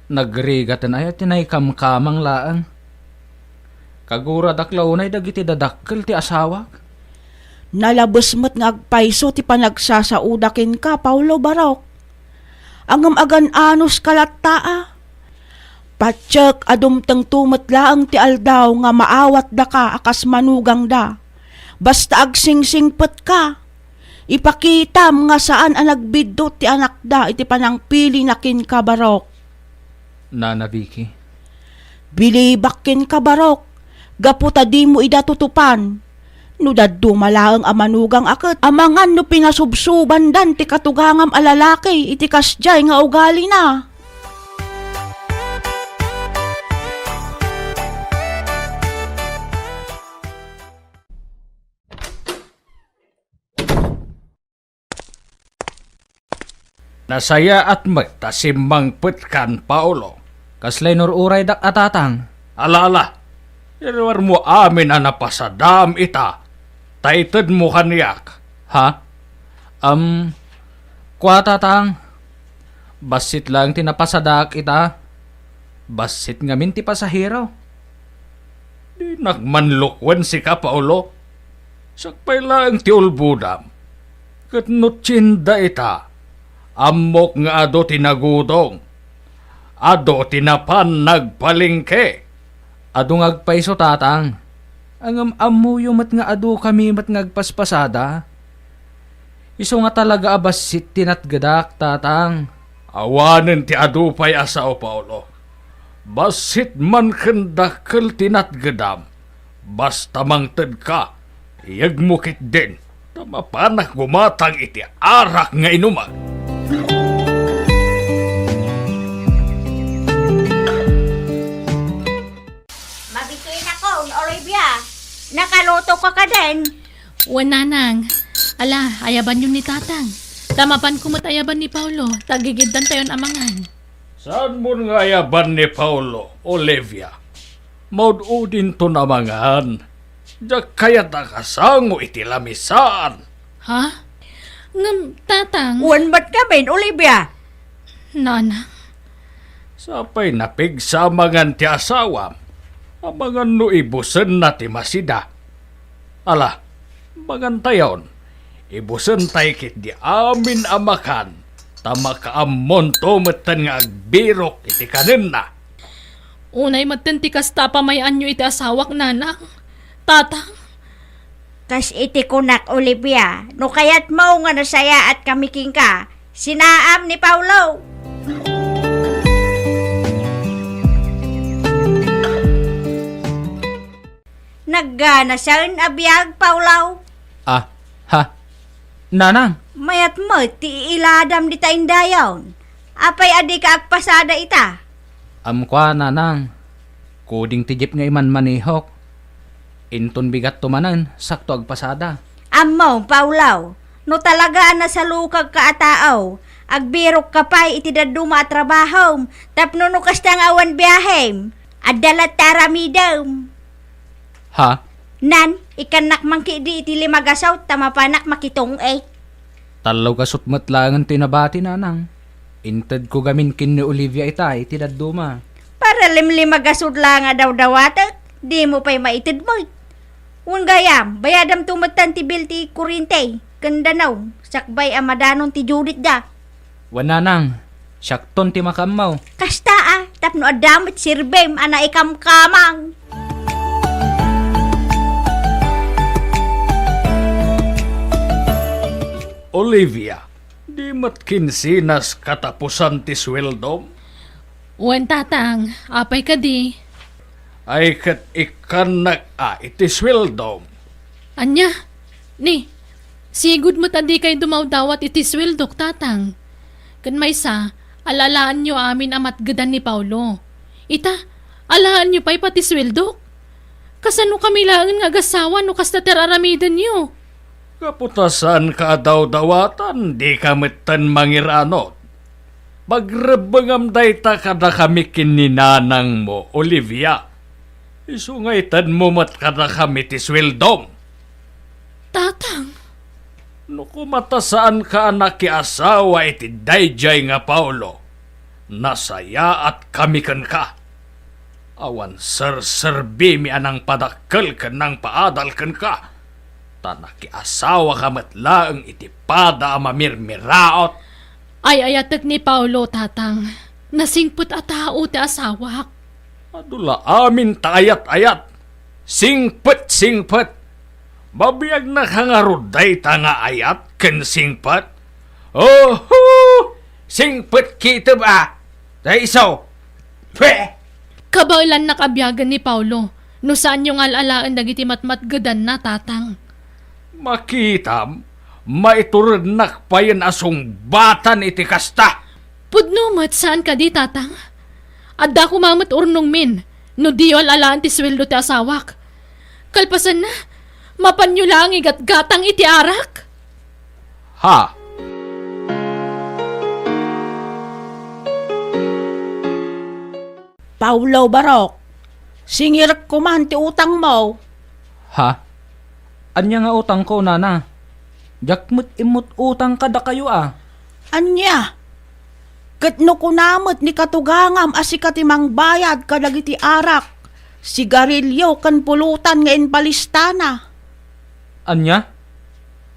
Nagrigatan ay tinay kamkamang laang. Kagura daklaunay dagiti dadakkel ti asawak. Nalabos mo't ngagpaiso ti panagsasaudakin ka, Paulo barok. Angam agan anos kalattaa. Patsyak adumtang tumatlaang ti aldaw nga maawat da ka akas manugang da. Basta agsingsingpet ka. Ipakitam nga saan ang nagbidot ti anak da iti panangpili na kin ka barok. Nana Vicky. Bilibakin ka barok. Gaputa di mo idatutupan. No daddo malaang amanugang aket. Amangan no pinasubsuban dan ti katugangam alalaki iti kasjay nga ugali na. Nasaya at magtasimbang putkan, Paulo. Kaslay nururay dak atatang. Alala, irwar mo amin na napasadam ita. Taited mo kaniyak. Ha? Kwa tatang. Basit lang tinapasadak ita. Basit ngamin ti pasahero. Di nagmanlukwen si ka, Paulo. Sakpay lang ti ulbudam. Katnutsinda ita. Amok nga ado tinagudong. Ado tinapan nagpalingke. Ado ngagpaiso tatang. Ang amuyo mat nga ado kami mat ngagpaspasada. Iso nga talaga abasit tinatgadak tatang. Awanen ti ado pay asao, Paulo. Basit man kendakkel tinatgadam. Basta mangted ka. Iyagmukit din. Tamapanak gumatang iti arak nga inuman. Mabituin ako, Olivia. Nakaluto ka din. Wananang. Ala, ayaban yun ni tatang. Tamapan kumot ayaban ni Paulo. Tagigiddan tayon amangan. Saan mo nga yaban ni Paulo, Olivia? Maududin to namangan. Diyak kaya nakasango iti lamisaan. Ha? Ngam, tatang. Uwan ba't kami, Olivia? Nana. Sapay napig sa mangan ti asawam. Amangan no ibusen na ti masida. Ala, magantayon. Ibusen tay kit di amin amakan. Tama kaamon tumeten nga agbirok iti kanin na. Unay matentikas tapamayan nyo iti asawak, nanang. Tatang. Kas iti kunak, Olivia. No kayat mo nga nasaya at kamiking ka. Sinaam ni Paulo. Naggana saan abiyag, Paulo. Ah, ha? Nanang, Mayat mo, ti iladam di taing dayon. Apay adi ka agpasada ita. amkwa nanang. Kuding tijip nga iman manihok. Inton bigat tumanan, sakto agpasada. Amo, Paulo. No talaga na sa lukag ka ataaw. Agbirok ka pa iti daduma at trabaho. Tapno no kastang awan biyahem. Adalat taramidam. Ha? Nan, ikanak mangki di iti limagasaw tamapanak makitong eh. Talaw ka sutmat langan tinabati nanang. Inted ko gamin kin ni Olivia itay, tidaduma. Para limlimagasud lang nga daw dawatak, di mo pa'y maitid mo. Un gayam, bayadam tumatan ti bil ti kurinte, kandanaw, sakbay amadanon ti Judith da. Wananang, syakton ti makamaw. Kasta tapno adamit sirbem ana ikamkamang. Olivia, di matkin sinas katapusan ti sweldom? Uwan, tatang. Apay ka di. Ay kat ikan iti sweldom. Anya? Ni, sigud mo tadi kay dumawdawat iti swildok, tatang. Kan may sa, alalaan nyo amin amat gadan ni Paulo. Ita, alaan nyo pa'y pati swildok. Kasano kami lang nga gasawa no kasta teraramidan nyo. Kaputasan ka daw-dawatan, di kamitan mangiranot. Pagrebengam dayta kada kami kininanang mo, Olivia. Isungaytan mo mat kada kami ti sweldom. Tatang, No kumatasaan ka anak ki asawa iti dayjay nga Paulo. Nasaya at kami kan ka. Awan serserbi mi anang padakkel kan nang paadal kan ka. Tanak ki asawa ka matlaang iti pada mamirmiraot. ay ayatek ni Paulo, tatang. Nasingput at tao ti asawak. Adula amin taayat-ayat. Singpet. Babiyag na kangaruday ta nga ayat ken singpet. Oh, singpet kita ba? Daiso. Pwe! Kabailan nakabyagan ni Paulo. No saan yung alalaan dagiti matmatgadan na, tatang. Makitam, maiturod nakpayan asong batan iti kasta. Pudno mat saan ka di, tatang? Adda ko mamat urnong min. No di alalaan ti sweldo ti asawak. Kalpasan na, mapanyo lang igat-gatang iti arak. Ha? Paulo Barok, singir ko man ti utang mo. Ha? Anya nga utang ko, nana? Jakmut imut utang kada kayo Anya? Katno ko namot ni katugangam asikatimang bayad kadagiti arak. Sigarilyo kan pulutan nga inpalistana. Anya?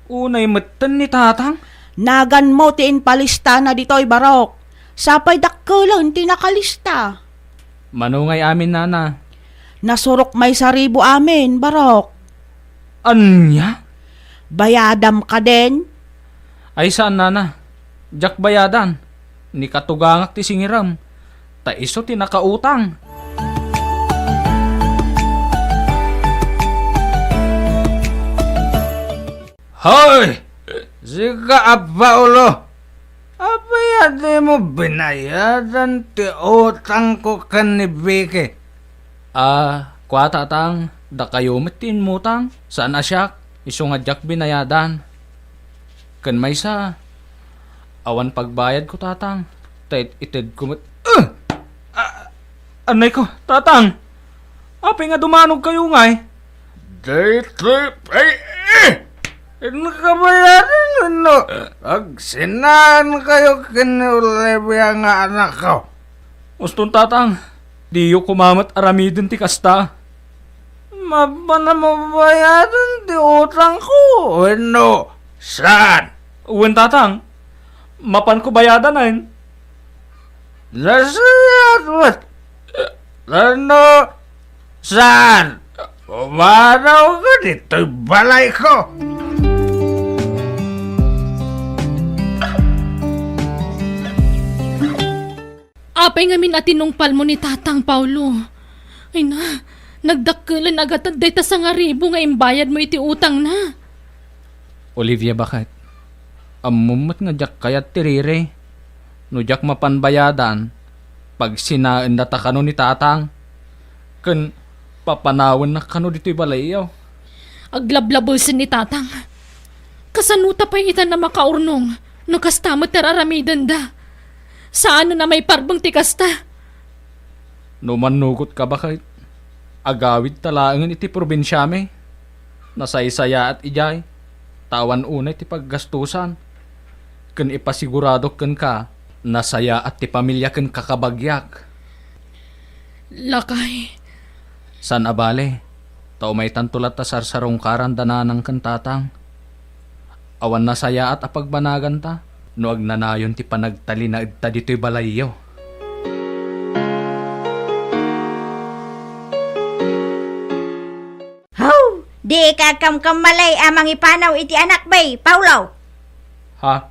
Unay matan ni tatang? Nagan mo ti inpalistana dito'y Barok. Sapay dakkelan ti nakalista. Manungay amin, nana. Nasurok may saribo amin, Barok. Anya? Bayadam ka din? Ay saan, nana? Jak bayadan. Ni katugangak ti singiram. Ta iso ti nakautang. Hoy! Sika Paulo. Apayade mo binayadan ti utang ko kan ni Vicky. Kwa tatang, da kayo matin mutang. Saan asyak? Iso nga jak binayadan. Kan may sa, awan pagbayad ko tatang. Tait ited ko Anay ko, tatang. Apay nga dumanog kayo ngay. Nakabayaran no. Agsinaan kayo kinulebya nga anak ko. Uston tatang, diyo kumamat aramidin ti kasta. Mabana mabayaran di utang ko. Ano? Saan? Uwan tatang, mapan ko bayadan ay. Lasayat wat. Ano? Saan? Umanaw ka dito'y balay ko. Apay nga minatinungpal mo ni Tatang Paulo. Ay na, nagdakkelan agad at dayta sa nga ribo nga imbayad mo iti utang na. Olivia, bakit? Amumat nga jak kayat tirire. No jak mapanbayadan, pag sinaan na takano ni tatang, kan papanawan na kano dito'y balayaw. Aglablabusin ni Tatang. Kasanuta pa itan na makaurnong, no kastamot tararamidan da. Saan na may parbang tikasta? No manugot ka bakit? Agawid talaangan iti probinsya me. Nasaysaya at ijay. Tawan unay ti paggastusan. Kan ipasigurado kan ka, nasaya at ti pamilya kan kakabagyak. Lakay. San abale? Tao may tantulat ta sarsarong karan dananang kan tatang. Awan nasaya at apagbanagan ta. No agnanayon ti panagtali na idta dito'y balayaw. How? Di ka kamkamalay amang ipanaw iti anak bay, Paulo. Ha?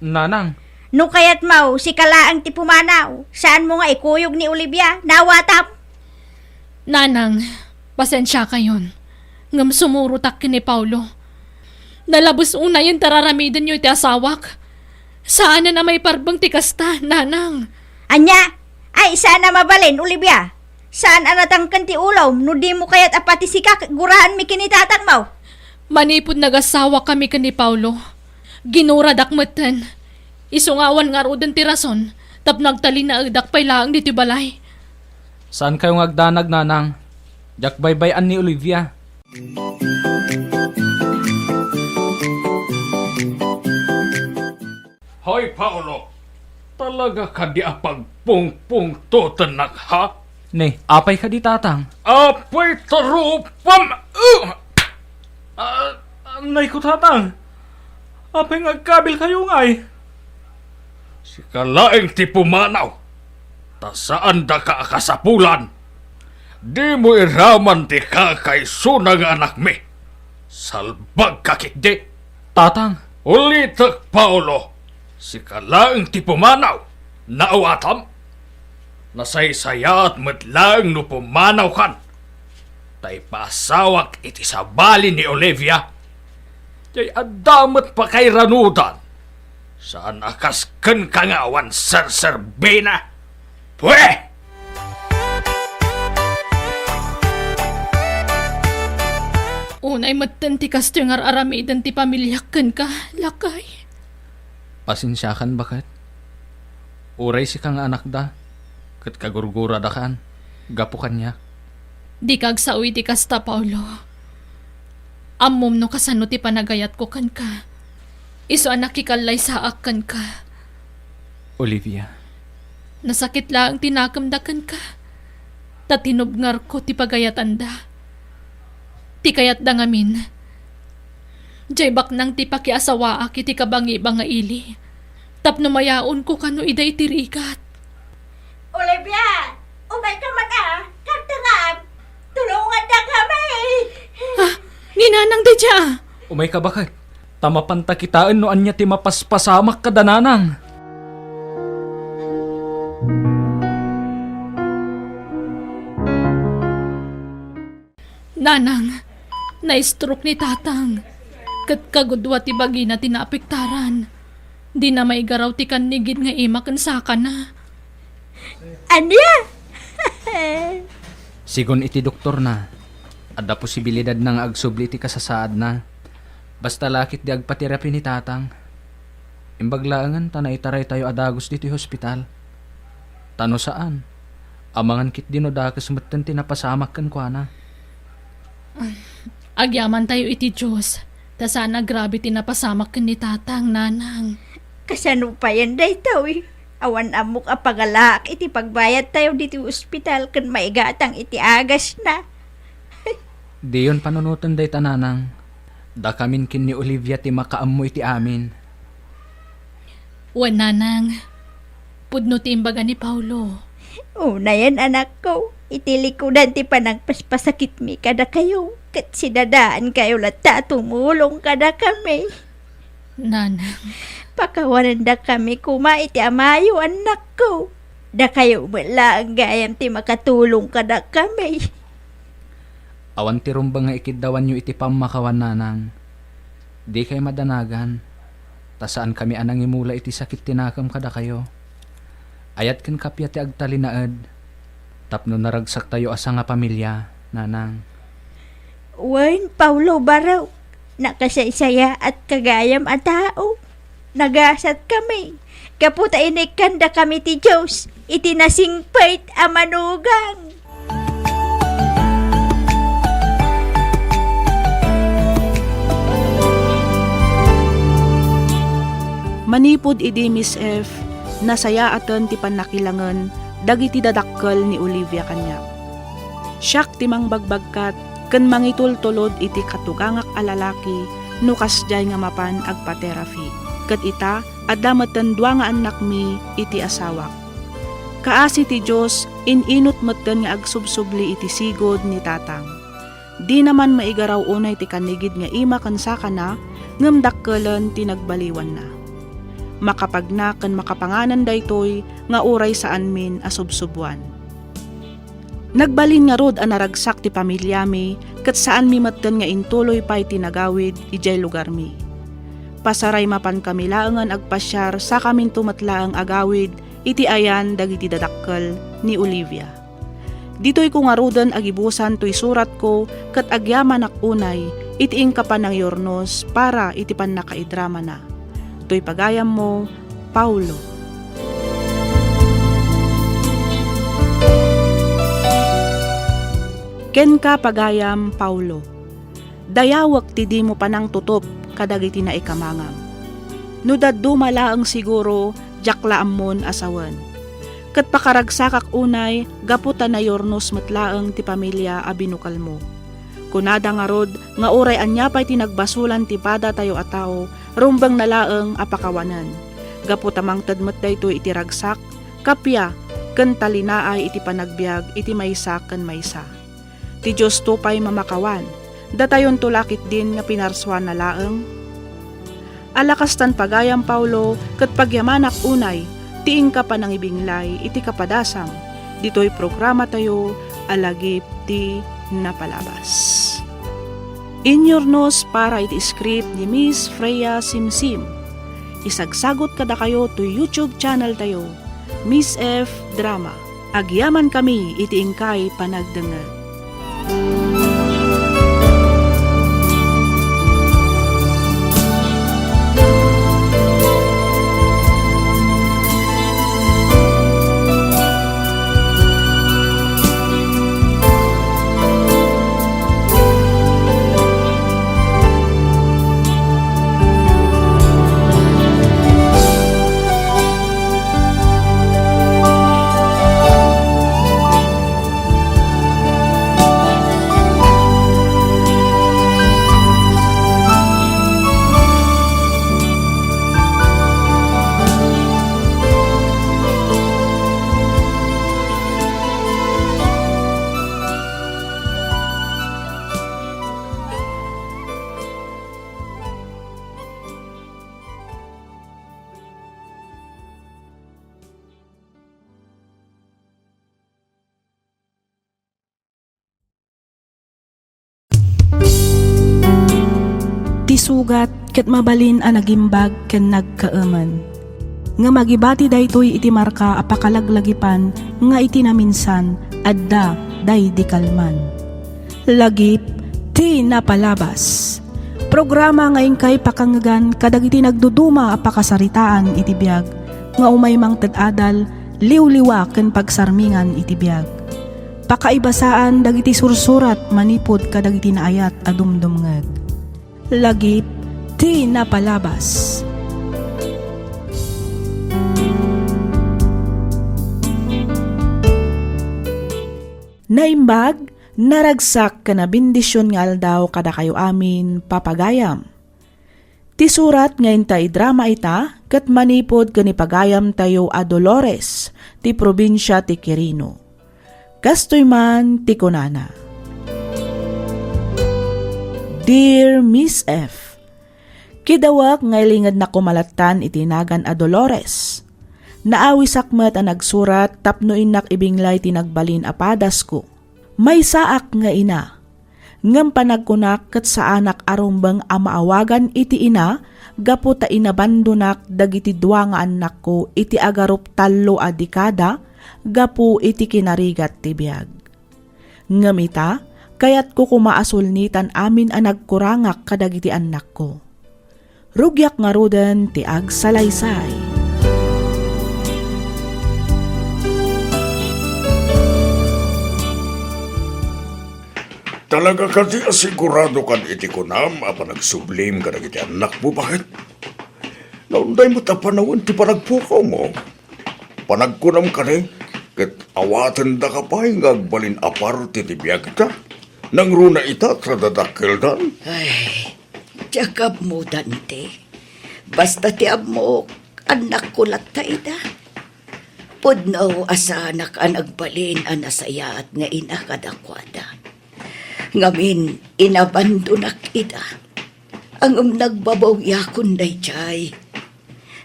Nanang? No kayat mau, si kalaang ti pumanaw. Saan mo nga ikuyog ni Olivia? Nawatam? Nanang, pasensya kayon. Ngam sumurutak ni Paulo. Nalabos una yung tararamidan nyo iti asawak. Saan na may parbang tikasta, nanang? Anya? Ay, saan na mabalin, Olivia? Saan anatang kanti ulaw? No di mo kayat apati sikak, gurahan mi kinitatang mo. Manipod nagasawa kami ni Paulo. Ginuradak matan. Isungawan nga rodan ti rason, tap nagtali na agdak pay laang dito balay. Saan kayong agdanag, nanang? Jak baybayan ni Olivia. Hoy, Paolo! Talaga ka di apagpungpung to tanak, ha? Ne, apay ka di tatang. Apay tarupam! Nay ko tatang. Apay ngagkabil kayo ngay. Si kalaeng ti pumanaw. Ta saan da ka akasapulan? Di mo iraman ti kakay sunang anak mi. Salbag kakikdi. Tatang. Ulitak, Paolo. Si kalaeng ti pumanaw. Nauatam. Nasaysaya at matlaang no pumanaw kan. Tay pasawak iti sabali ni Olivia. Jay adamat pa kay ranudan. Saan akas kan kangawan serserbena? Pwe! Unay matan ti kasto nga aramidan ti pamilyakan ka, lakay. Pasensyakan bakit? Uray si kang anak da. Kat kagurgura da kan. Gapo kanya. Di kag sauwi ti kasta, Paulo. Ammom no kasano ti panagayat ko kan ka. Iso anak ikalay sa akan ka. Olivia. Nasakit lang tinakamdakan ka. Tatinubngar ko ti pagayatan da. Ti kayat da ngamin. Diyay baknang ti pakiasawa aki ti kabangi-banga ili. Tapno mayaon ko kano iday tirikat. Olivia! Umay ka man Kagtangam! Tulungan na kami! Ninanang di dya! Umay ka bakit? Tamapanta kitaan no anya ti mapaspasamak kadananang. Nanang, na-stroke ni tatang. Kat kagudwa ti bagi na tinapiktaran. Di na may garaw ti kanigid nga imakan saka na. Anya? Sigon iti doktor na. Ada posibilidad nang agsubli ti kasasaad na. Basta lakit di agpatirapi ni tatang. Imbaglaangan tanay taray tayo adagos dito hospital. Tano saan? Amangan kit dinoda kasumatan tinapasamak kan kwa na. Agyaman tayo iti Diyos. Ta sana grabe tinapasamak kan ni tatang, nanang. Kasano pa yan day tao eh. Awan amok a pagalak iti pagbayad tayo diti ospital kan maigatang iti agas na. Di yun panunutan day tananang. Da kamin kin ni Olivia ti makaammo iti amin. Wan, nanang. Pudno ti imbaga ni Paulo. Una yan anak ko. Iti likudan ti panagpaspasakit mi kada kayo. Kat sinadaan kayo lata tumulong kada kami. Nanang. Pakawanan da kami kuma iti amayo anak ko. Da kayo wala ang gayam ti makatulong kada kami. Awan ti rumba nga ikiddawan nyo iti pamakawan nanang. Di kay madanagan. Ta saan kami anang imula iti sakit tinakam kada kayo. Ayat ken kapya ti agtalinaed. Tapno naragsak tayo asa nga pamilya, nanang. Wan, Paulo Baraw. Nakasaysaya at kagayam a tao. Nagasat kami. Kaputa inikanda kami ti Diyos. Itinasingpait a manugang. Manipod idi Miss F, nasaya aton ti panakilangan dagiti dadakkel ni Olivia kanya. Siyak ti mangbagbagkat ken mangitultulod iti katugangak a lalaki no kasjay nga mapan agpa-therapy. Ket ita adda metten dua nga anak mi iti asawak. Kaasi ti Dios inot metten nga agsubsubli iti sigod ni tatang. Di naman maigaraw unay ti kanigid nga ima ken sakana ngem dakkelen ti nagbaliwan na. Makapagna ken makapanganan daytoy nga uray saan min asubsubuan. Nagbalin nga rod a naragsak ti pamilya mi ket saan mi metten nga intuloy pay tinagawid ijay lugar mi. Pasaray mapan kami laengan agpasyar sa kamin tumatlaang agawid iti ayan dagiti dadakkel ni Olivia. Ditoy ko nga roden agibusan toy surat ko ket agyaman ak unay iti ingkapan ng Yornos para iti pannakaidrama na. Toy pagayam mo, Paulo. Ken ka pagayam, Paulo. Dayawak ti di mo panang tutop kadagiti na ikamangam. No daddo malaang siguro, jakla ammon asawan. Kat pakaragsakak unay, gaputan na Yornos matlaang ti pamilya a binukal mo. Kunada nga rod, nga uray anyapay tinagbasulan ti pada tayo a tao, rumbang nalaang apakawanan. Gaputamang tadmat dayto iti ragsak, kapya, ken talinaay iti panagbiag iti maysa ken maysa. Ti Diyos tupay mamakawan, datayon tulakit din nga pinarswan na laeng. Alakastan pagayam Paulo, ket pagyamanak unay, tiing ka pa ng ibinglay iti kapadasam. Dito'y programa tayo, alagip ti napalabas. Inyornos para iti script ni Miss Freya Simsim. Isagsagot kada kayo to YouTube channel tayo, Miss F Drama. Agyaman kami iti ingkay panagdengeg. Sugat ket mabalin a nagimbag ken nagkaemen. Nga magibati daytoy iti marka apakalaglagipan nga iti naminsan adda day di kalman. Lagip ti napalabas. Programa nga ingkay pakangagan kadagiti nagduduma apakasaritaan iti biag nga umay mang tad-adal liwliwa ken pagsarmingan iti biag. Pakaibasaan dagiti sursurat manipod kadagiti naayat a dumdumngeg. Lagip ti napalabas. Naimbag, naragsak ka na bindisyon nga aldaw kada kayo amin papagayam. Ti surat ngayon tayo drama ita, kat manipod ka ni pagayam tayo a Dolores, ti probinsya ti Quirino. Kastoy man ti kunana. Dear Miss F, kidawak ngay lingad na kumalatan itinagan a Dolores. Naawisak met a nagsurat tapno inak ibinglay tinagbalin a padas ko. May saak nga ina. Ngam panagkunak kat sa anak arumbang a maawagan iti ina, gapu ta inabandonak dagiti dua nga anak ko iti agarup tallo a dekada, gapu iti kinarigat ti biag. Ngam ita, kayat ko kumaasulnitan amin a nagkurangak kadagiti anak ko. Rugyak nga ruden ti agsalaysay. Talaga ka di asigurado kan iti kunam apa nagsublim ka iti anak mo, bakit? Naunday mo tapanawin ti panagpukaw mo. Panagkunam ka ni, kat awatan da ka pa ngagbalin aparte ti biyag ka. Nang runa ita tradadakil dan. Ay, tiyagab mo, Dante. Basta tiyab mo, anak ko latta ita. Pudnaw asa anak ang nagbalin ang nasayat nga inakadakwada. Ngamin, inabandonak ita. Ang nagbabawya kun dayjay.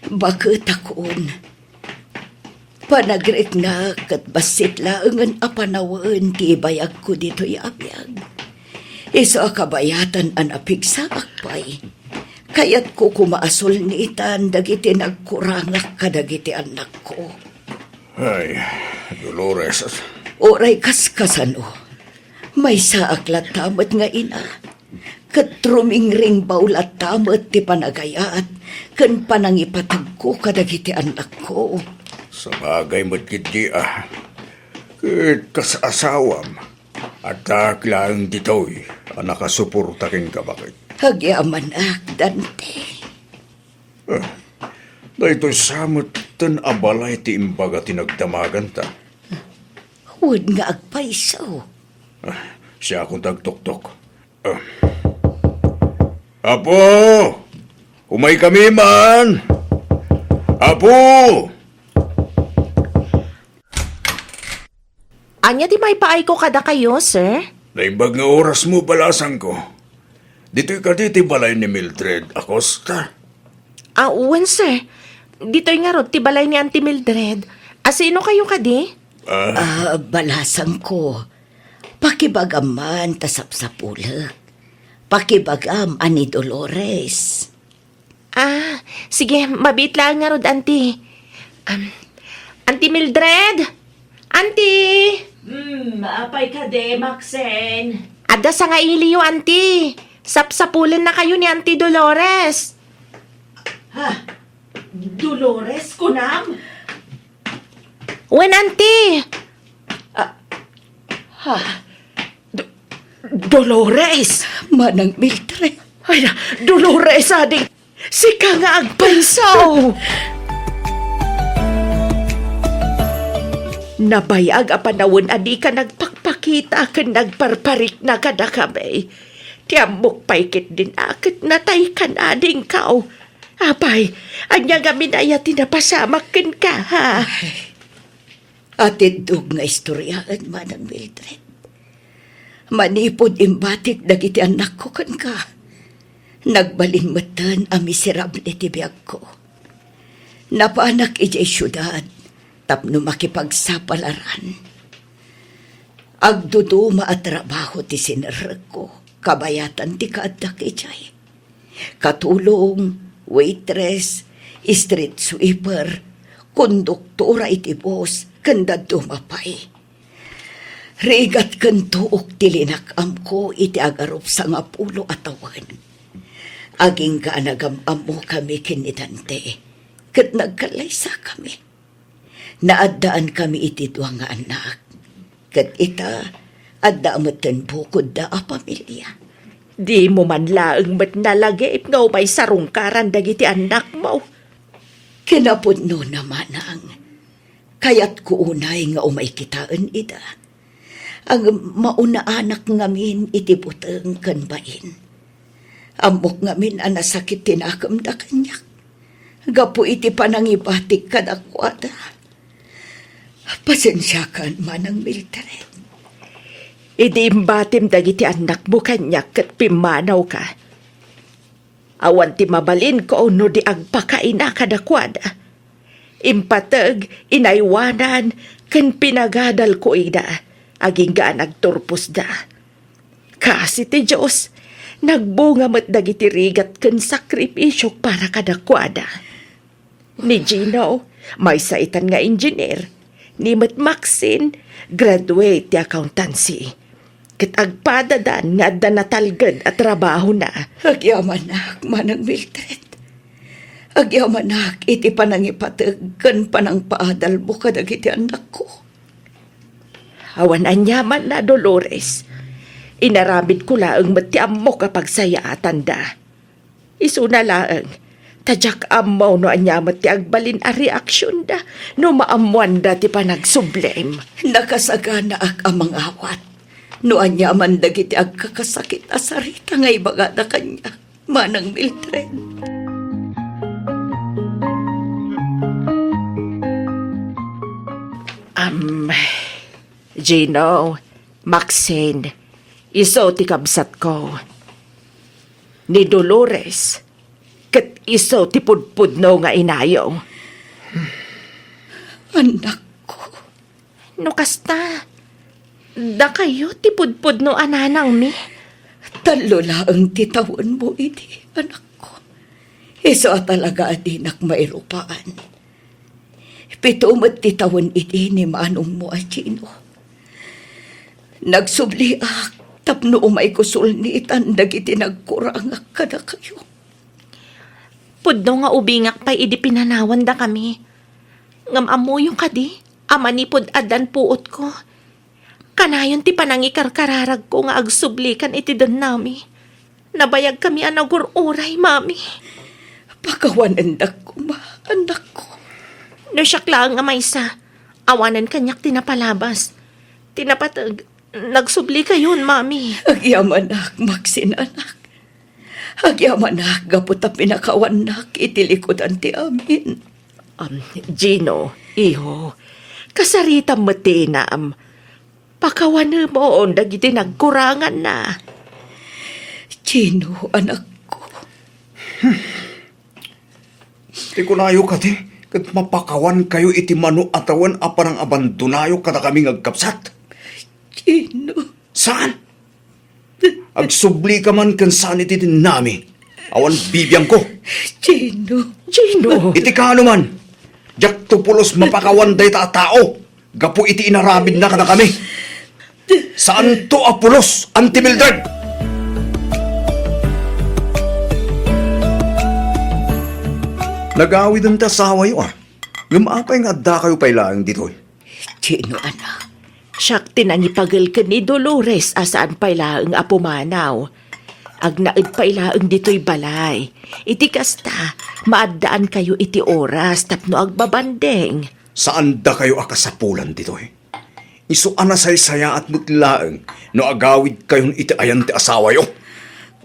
Bakit akon? Panagrik na kat basit laangan apanawan ti bayag ko dito yabiyag. Iso akabayatan an apigsa akpay. Kayat ko kumaasol ni itan dagiti nagkurangak kadagiti anak ko. Ay, Dolores. Oray kaskasano. May saaklat tamat nga ina. Katruming ring baulat tamat ti panagayat. Kan panangipatag ko kadagiti anak ko. Sa bagay mo't kiti Kit kasasawam. At taklang ditoy. Nakasuporta king ka bakit? Hagyaman ak, Dante. Dahito'y samot tan abalay ti imbaga tinagdamagan ta. Huwag nga agpaisaw. Siya akong tagtok-tok. Apo! Umay kami man! Apo! Anya di may paay ko kada kayo, sir? Naimbag nga oras mo balasan ko. Dito'y kaditi balay ni Mildred Acosta. Uwan, sir. Dito'y nga rod, tibalay ni Auntie Mildred. Sino kayo kadi? Balasan ko. Pakibagam man tasapsapulak. Pakibagam ani Dolores. Sige, mabit lang nga rod, Auntie. Auntie Mildred? Auntie! Maapay ka de, Maxen. Ada sa nga iliyo, Auntie. Sapsapulan na kayo ni Auntie Dolores. Dolores, kunam? Wen, Auntie? Dolores! Manang Mildred. Ay, Dolores, adik. Sika nga agpaisaw. Nabayag a panawon adi ka nagpakpakita ka nagparparik na kada kami. Tiyambok paikit din akit natay ka na ading kao. Apay, anya nga minaya tinapasamak kin ka, ha? Atid dug nga istoryaan, Manang Mildred. Manipod imbatik dagiti anak ko kan ka. Nagbalin matan ang miserable ti biyag ko. Napaanak ijay syudad, tapno makipagsapalaran. Agduduma at trabaho ti sinerag ko, kabayatan ti kaadak ijay. Katulong, waitress, street sweeper, konduktora iti boss, kanda dumapay. Rigat kantuok tilinakam ko iti agarup sa nga pulo atawan. Aging kaanagamam mo kami kinitante, kat nagkalaysa kami. Naaddaan kami iti duwa nga anak. Kat ita, adda amatan bukod da a pamilya. Di mo man laeng mat nalagip nga may sarungkaran dagiti anak mo. Kinapudno naman ang kayat ko unay nga umay kitaan ida. Ang mauna anak ngamin iti buteng kanbain. Amok ngamin anasakit tinakam da kanyak. Gapu iti panangibatik kadakwada. Pasensya kan manang Mildred. Idi imbatim dagiti anak mo kanyak kat pimanaw ka. Awan ti mabalin ko no di agpakaina kadakwada. Impatag, inaywanan, kan pinagadal ko ida, aging gaan agturpos da. Kasi ti Diyos, nagbunga mat dagiti rigat kan sakripisyo para kadakwada. Ni Gino, may saitan nga engineer. Ni Mat Maxine, graduate ti accountancy. Kat agpadadan nga adda natalgad at trabaho na. Agyamanak, manang Mildred. Agyamanak, iti panangipatag kan panang paadal mo kadagiti anak ko. Awan anyaman na Dolores. Inaramid ko laang matiam mo kapag saya atanda. Isu na laang, tadyak amaw no anyamat ti agbalin a reaksyon da no maamuan da ti panagsublem. Nakasagana ak amang awat. No anyaman dagiti agkakasakit asarita nga ibagada kanya, manang Mildred. Gino, Maxine, iso ti kabsat ko. Ni Dolores, kat iso ti pudpudno nga inayong. Anak ko. No kasta, da kayo ti pudpudno ananang mi. Talo laang titawan mo iti, anak ko. Iso talaga adinak mairupaan. Pito mo't titawan iti ni manong mo at Gino. Nagsubliak, tapno umay kusulnitan, dagiti nagkurangak kada kayo. Pudno nga ubingak pa idi pinanawan da kami. Ngam amuyo ka di, ama ni pud adan puot ko. Kanayon ti panangikarkararag ko nga agsublikan iti dan nami. Nabayag kami anagururay, mami. Pakawanandak ko, anak ko. No siyak lang nga maysa, awanan kanyak tinapalabas. Tinapatag, nagsubli kayon, mami. Agyamanak, Maxine anak. Agyamanak, gaputa pinakawanak, itilikodan ti amin. Gino, iho, kasarita matinam. Pakawan mo on dagiti nagkurangan na. Gino, anak ko. Ti kunayo ka ti, kat mapakawan kayo iti mano atawan aparang abandonayo kada kami ngagkapsat. Gino. Saan? Agsubli ka man kan saan iti nami. Awan bibiyang ko. Gino. Iti ka man. Jak tupulos mapakawan day ta tao. Gapu iti inaramid na kada kami. Saan to apulos, Auntie Mildred? Nagawid ang tasawa yo Gumapay nga adda kayo pailaang dito. Gino, anak. Siyak tinangipagal ka ni Dolores asaan pailaang apumanaw. Ag naid pailaang dito'y balay. Iti kasta, maaddaan kayo iti oras tapno agbabandeng. Saan da kayo akasapulan dito Isu anasay-saya at mutlaang no agawid kayong iti ayan ti asawa yo.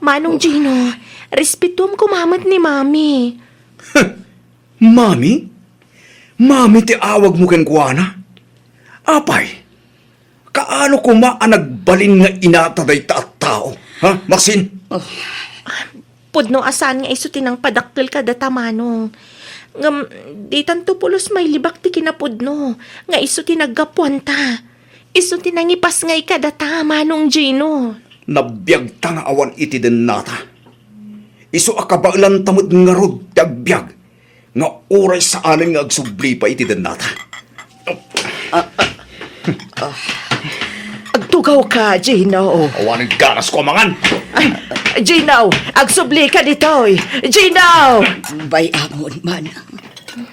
Manong Gino, respetuam kumamat ni Mami. Mami? Mami ti awag mo ken kuana? Apay, kaano ko maanagbalin nga inataday ta at tao? Ha, Maxine? Pudno asan nga iso tinang padakkel ka data manong. Ngam, di tanto pulos may libak ti kinapudno. Nga iso tinaggapuan ta. Iso tinangipas ngay ka data manong Gino. Nabiyag ta nga awan iti den nata. Iso akabailan tamot nga rod ti agbyag. Nga oray sa anin nga agsubli pa iti den nata. Agtugaw ka, Gino. Awanin ganas ko mangan. Gino, agsubli ka ditoy. Gino! Bayamon, manang.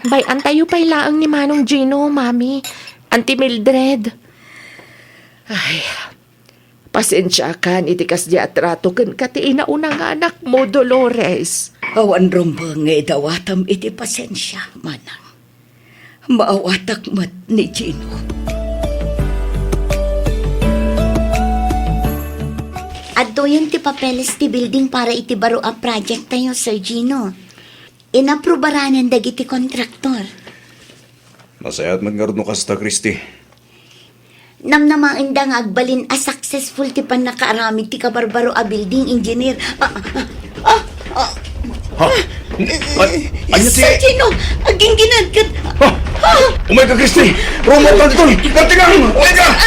Bayan tayo pa'y laang ni Manong Gino, Mami. Auntie Mildred. Ay, pasensya kan itikas di atrato kan kati inaunang anak mo, Dolores. Awan rumba nga idawatam iti pasensya, manang. Maawatak mat ni Gino. Adto yung ti papeles ti building para iti baro a project tayo, Sir Gino. Inaprobaranan dagiti kontraktor. Masayat man nga rin no kasta, Christy. Namnamain da nga agbalin a successful ti pan nakaaramid ti kabarbaro a building engineer. Ano si... Sir Gino, aging ginagkat. Oh my God, Christy! Romo ka dito! Kantingan! Oh my God!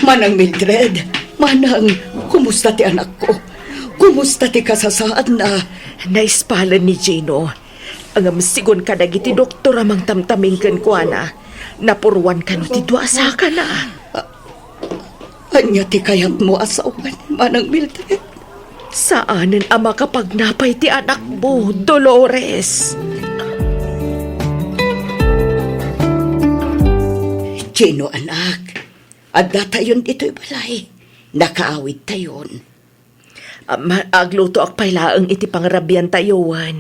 Manang Mildred, manang, kumusta ti anak ko? Kumusta ti kasasaad na? Naispalan ni Gino. Ang amsigon ka dagiti doktor amang tamtaming kan ko na. Napuruan ka no ti duasa ka na. Anya ti kayat mo asawan, manang Mildred? Saanin ang makapagnapay ti anak mo, Dolores? Gino, anak. At datayon dito'y balay. Nakaawit tayon. Agluto ak pailaang iti pangrabian tayoan.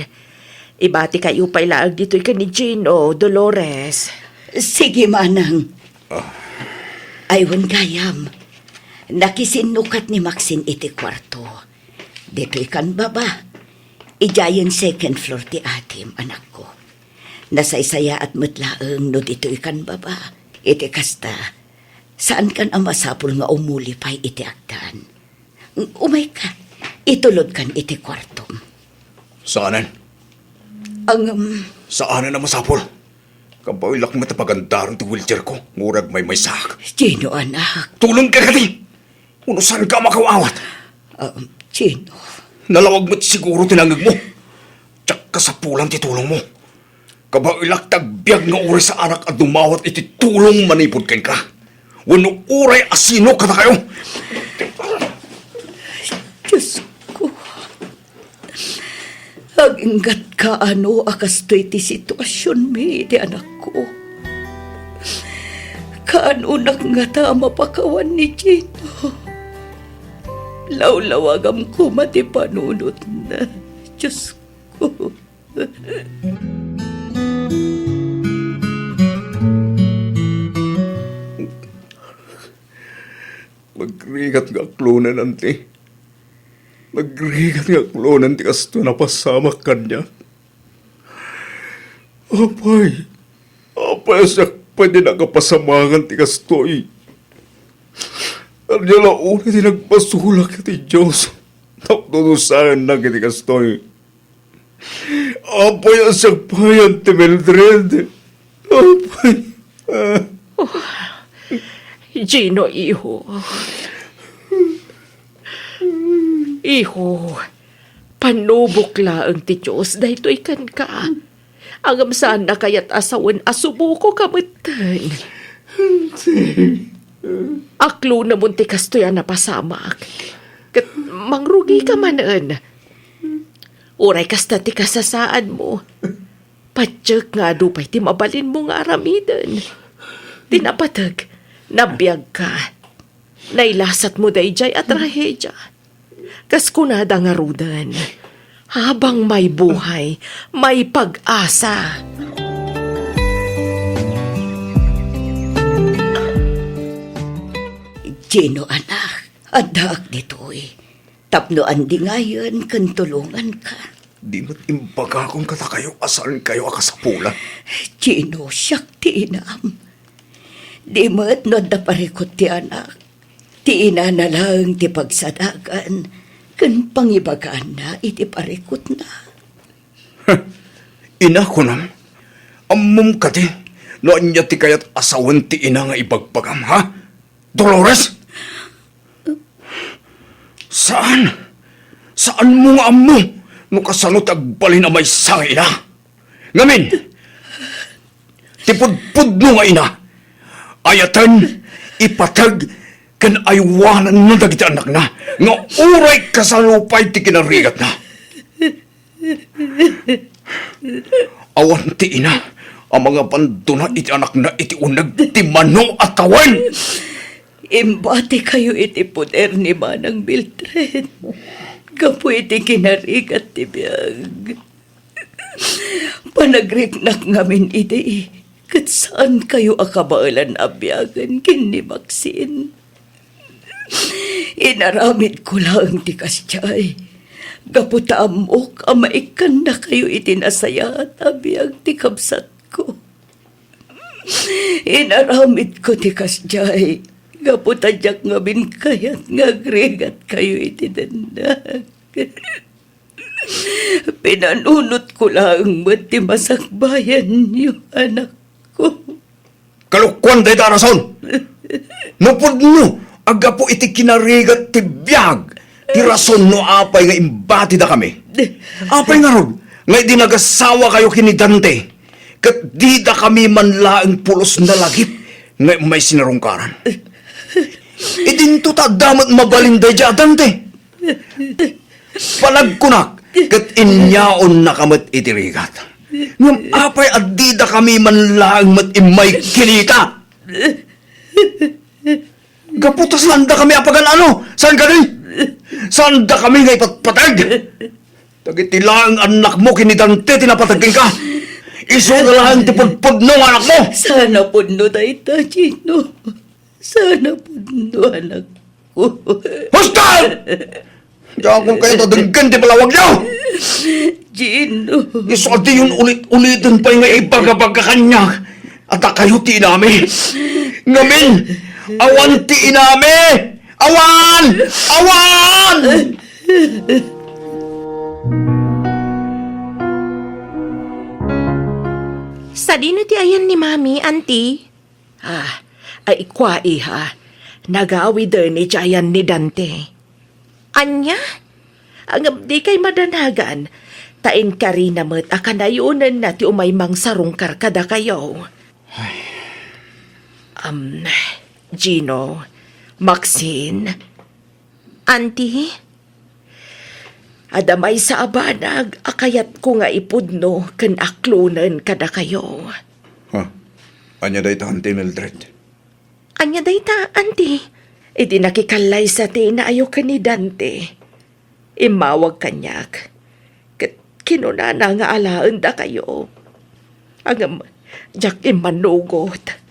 Ibati kayo pailaang dito'y ka ni Gino, Dolores. Sige, manang. Aywan gayam. Nakisinukat ni Maxine iti kwarto. Dito'y kan baba. Ijayan second floor ti atim, anak ko. Nasaysaya at mutlaang no dito'y kan baba. Iti kasta. Saan kan ang masapul nga umulipay iti agdan? Umay ka, itulod kan iti kwartom. Saanan? Saanan na masapol? Kabailak matapagandaran ti wheelchair ko. Ngurag may sak. Gino, anak. Tulong ka kati! Uno saan ka makawawat? Gino. Nalawag mo't siguro tinangag mo. Tsak kasapulan ti tulong mo. Kabailak tagbiag nga uri sa anak at dumawat iti tulong manipod ken ka. Wano uray asino ka na kayo? Diyos ko. Aginggat ka ano akastoy ti sitwasyon mi di anak ko. Kaano nga ta mapakawan ni Gino. Lawlawagam ko mati panunot na. Diyos ko. Magrigat nga aklonan, ante. Magrigat nga aklonan ti kasto na pasamak kanya. Apay siya pwede nakapasamangan ti kastoy. Arya launa ti nagpasulak ti Diyos. Tapnunusahan na ti kastoy. Apay siya payan ti Mildred. Apay. Gino, iho. Iho, panubok laang ti Diyos, dahito ikan ka. Agam saan na kaya't asawan asubuko kamatan. Aklo na munti kastoy na pasamak. Kat mangrugi ka manan. Uray kasta ti kasasaan mo. Patsyak nga dupay ti mabalin mo nga aramidan. Tinapatag. Nabiyag ka. Nailasat mo dayjay at rahedya. Kas kunada nga rudan. Habang may buhay, may pag-asa. Gino, anak. Adak dito'y. Tapnoan di ngayon kan tulungan ka. Di mo't imbaga kung kata kayo asan kayo akasapulan. Gino, siyak ti inam. Di mo't no da parikot ti anak. Ti ina na lang ti pagsadagan. Kan pangibagaan na iti parikot na. Ina ko nam. Amom ka ti. No anya ti kayat asawan ti ina nga ibagpagam, ha? Dolores? Saan? Saan mo nga amo? No kasano tagbalin na may sang ina? Ngamin! Tipudpud mo nga ina! ayatan, ipatag, kan aywanan na dagiti anak na, nga uray kasalupay ti kinarigat na. Awan ti ina, ang mga banduna iti anak na iti unag ti manong atawan. Imbati kayo iti puder ni Manang Mildred. Kapo iti kinarigat ti biyag. Panagriknak ngamin iti, kat saan kayo akabaalan abyagan kin ni Maxine. Inaramid ko lang ti kasyay. Gaputa amok, amaikan na kayo itinasaya at abiyag ti kabsat ko. Inaramid ko ti kasyay. Gaputa jak ngamin kayat ngagregat kayo itinandag. Pinanunot ko lang ba't ti masakbayan niyo, anak ko. Kalukwan day darason. Nupod no, aga po iti kinarigat ti biyag. Ti rason no apay nga imbati da kami. Apay nga ron, nga dinagasawa kayo kinidante. Kat di da kami manlaang pulos na lagip nga may sinarungkaran. Idinto ta damat mabalinday di adante. Palagkunak, kat inyaon na kamat itirigat. Ngam apay adida kami manlaang mat imay kinita. Gaputas landa kami apagan ano? Saan ka rin? Saan da kami nga ipatpatag? Tagiti lang anak mo kinidante tinapatagin ka. Iso na lang tipudpud no anak mo. Sana puno na ita, Gino. Sana puno, anak ko. Hustal! Diyan kung kayo tadaggan ti palawag niyo. Gino. Iso di yun ulit-ulitin pa nga ipagabag ka kanya. At kayo ti inami. Ngamin, awan ti inami! Awan! Awan! Sa dino ti ayan ni Mami, Auntie? Ay kwa iha. Nagawi din ni Jayan ni Dante. Anya? Ang abdi kay madanagan, tain ka rin namat akanayunan na ti umaymang sarungkar kada kayo. Gino, Maxine, Auntie? adamay sa abanag, akayat ko nga ipudno ken aklunan kada kayo. Anya day ta, Auntie Mildred. Anya day ta, Auntie? Iti nakikalay sa ti na ayo ka ni Dante. Imawag kanyak. Kinunana nga alaan da kayo. Ang jak imanugot.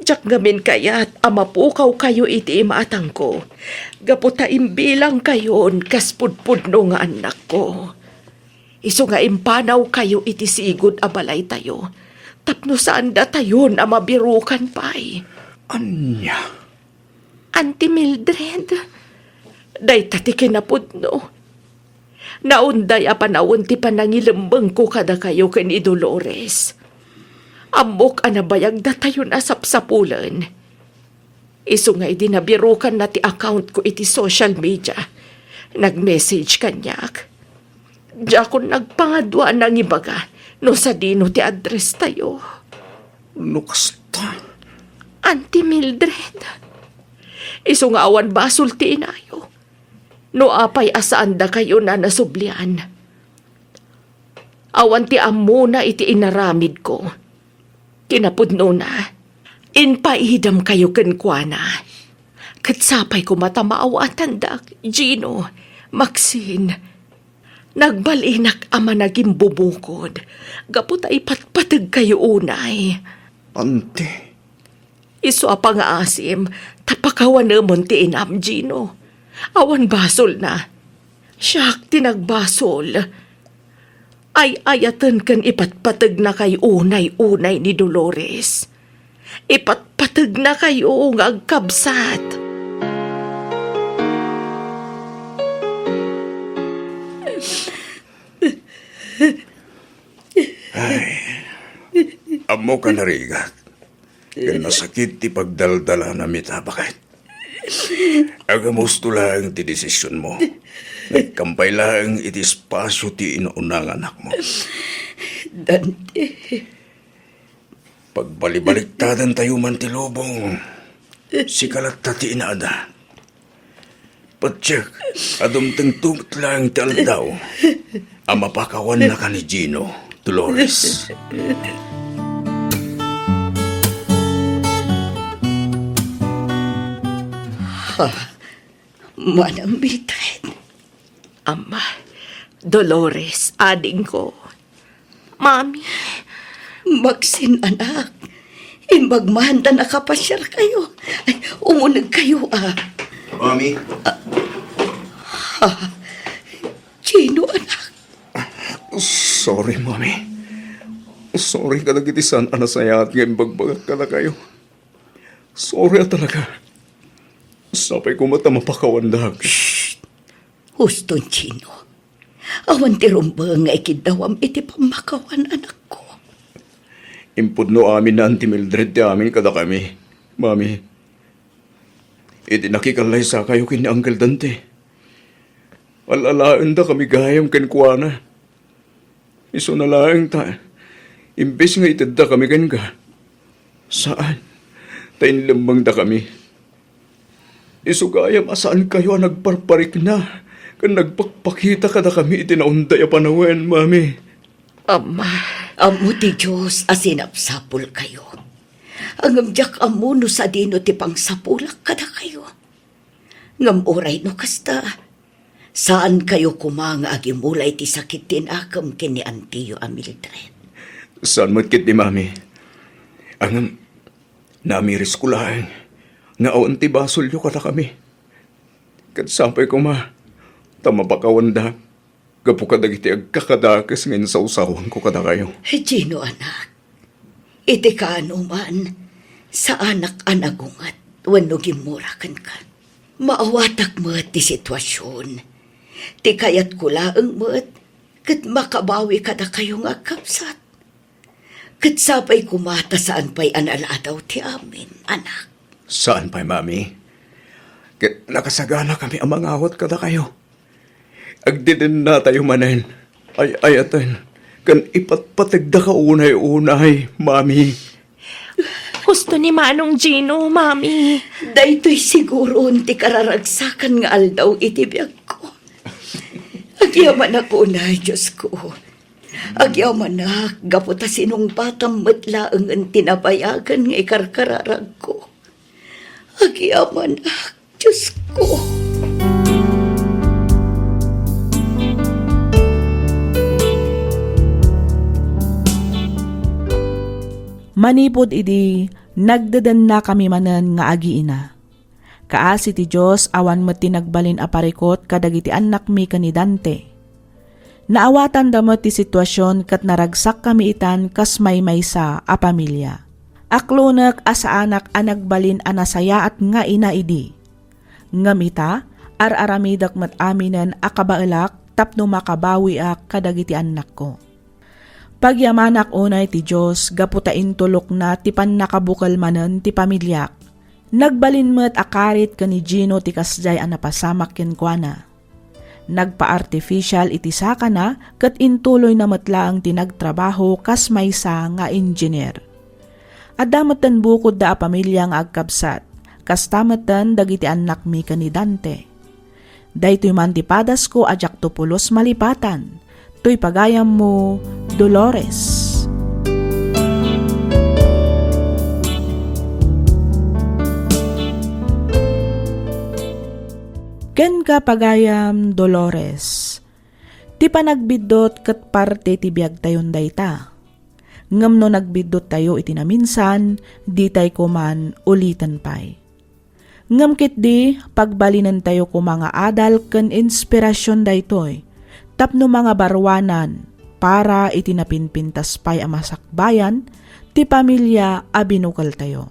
Jak ngamin kayat amapukaw kayo iti imaatang ko. Gaputa imbilang kayon kaspudpudno nga anak ko. Iso nga impanaw kayo iti sigod abalay tayo. Tapno saan da tayon amabirukan pa'y. Anya? Auntie Mildred, Day tati kinapudno. Naunday apanawon ti panangilembeng ko kada kayo ken ni Dolores. Amok anabayag da tayo nasapsapulan. Iso nga idinabirukan na ti account ko iti social media. Nag-message kanyak. Diya ko nagpangadwa ng ibaga no sa dino ti address tayo. Lukasta. Auntie Mildred. Iso nga awan basol ti inayo. No apay asaan da kayo na nasublian. Awan ti amo na iti inaramid ko. Kinapudno na. Inpaihidam kayo kenkwana. Katsapay ko matamaawa tandak, Gino, Maxine. Nagbalinak ama naging bubukod. Gaputa ipatpatag kayo unay. Auntie. Iso pa nga asim, tapakawan namon ti inam, Gino. Awan basol na. Siyak tinagbasol. Ay ayatan kan ipatpatag na kay unay-unay ni Dolores. Ipatpatag na kayo ng agkabsat. Amo ka narigat. Yan nasakit ti pagdaldala na mitabakit. Agamusto lang ti desisyon mo. Nagkampay lang iti espasyo ti inuunang anak mo. Dante, Pagbalibaliktadan tayo man ti lubong, si kalat tati inaada. Patsyak, adumteng tumit lang ti aldaw, amapakawan na ka ni Gino, Dolores. Manang bitret. Ama, Dolores, ading ko. Mami, Magsin anak. Imbagmahanda na kapasyar kayo. Ay, umunag kayo Mami, Gino anak. Sorry, Mami. Sorry ka nagitisan, anasayat ngayon bagbagat ka na kayo. Sorry talaga. Sapay ko mata mapakawandag. Huston, Gino. Awan ti rumba nga ikidawam iti pamakawan anak ko. Impudno amin na anti Mildred ti amin kada kami. Mami, iti nakikalay sa kayo kin Uncle Dante. Alalaan da kami gayam ken kuana. Iso na laeng ta. Imbes nga itid da kami ken ka. Saan? Tayin lambang da kami. Iso gayam asaan kayo nagparparik na. Kan nagpakpakita kada kami itinaunday a panawen, Mami. Ama, Amo ti Diyos asinapsapul kayo. Ang amjak amuno sa dino ti pangsapulak kada kayo. Ngamuray no kasta. Saan kayo kumanga agimulay ti sakit tinakam kini Antiyo a Mildred? Saan matkit ni Mami? Ang namiris ko lang. Nga awan ti basulyo kada kami. Kat sampay ko ma. Tama pa kawanda. Gapo ka dagiti agkakadakas ngayon sa usawan ko kada kayo. Gino anak. Iti ka man. Sa anak anagungat. Wano gimurakan ka. Maawatak mo ti sitwasyon. Ti kayat ko laang mo. Kat makabawi ka na kayo nga kapsat. Kat sapay kumata saan pa'y analadaw ti amin, anak. Saan pa'y, Mami? Kat nakasagana kami ang mga awat kada kayo. Agdidin na tayo manen. Ay ayatan. Kan ipatpatigda ka unay-unay, Mami. gusto ni Manong Gino, Mami. Daytoy siguro ti kararagsakan nga aldaw iti biyag ko. Agyaman ako na, Diyos ko. Agyaman na, gaputa sinong batang matlaang ang tinabayagan nga ikarkararag ko. Agyaman na, Diyos ko. Manipod idi, nagdadan na kami manen nga agiina. Kaasi ti Diyos awan met tinagbalin aparikot kadagiti anak mi kanidante. Naawatan damot ti sitwasyon kat naragsak kami itan kas may-maysa a pamilya. Aklonek asa anak anagbalin anasaya at nga ina idi. Ngamita, ar-aramidak met aminen akabaelak tapno makabawi ak kadagiti anak ko. Pagyamanak unay ti Diyos, gaputain tulok na ti pannakabukal manen ti pamilyak. Nagbalin met akarit ka ni Gino ti kasjay anapasamak kenkwana. Nagpa-artificial iti saka na kat intuloy na matlaang tinagtrabaho kas maysa nga engineer. Adamatan bukod da a pamilya nga agkabsat, kas tamatan dagiti anak mi kanidante. Daytoy man ti padas ko ajak tupulos malipatan. Tuy pagayam mo, Dolores. Ken ka pagayam, Dolores. Ti panagbidot ket parte ti biag tayon dayta. Ngam no nagbidot tayo iti naminsan, di tay kuman ulitan pay. Ngam ket di, pagbalinan tayo ko mga adal ken inspirasyon daytoy. Tapno mga barwanan para itinapinpintas pay amasakbayan, ti pamilya abinukal tayo.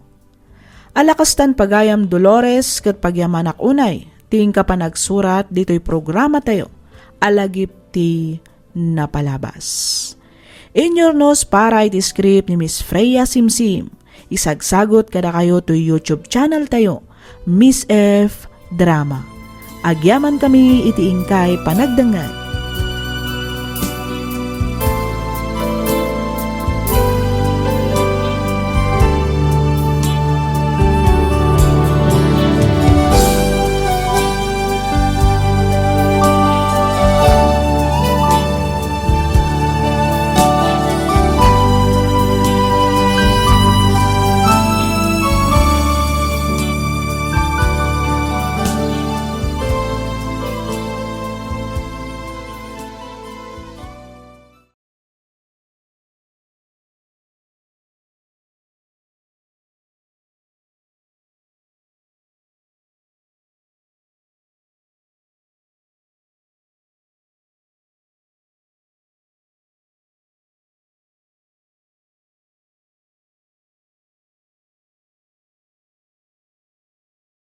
Alakastan pagayam Dolores ket pagyamanak unay, ting ka pa nagsurat dito'y programa tayo, alagip ti napalabas. Inyornos para iti script ni Miss Freya Simsim, isagsagot kada kayo to YouTube channel tayo, Miss F Drama. Agyaman kami iti ingkay panagdangan.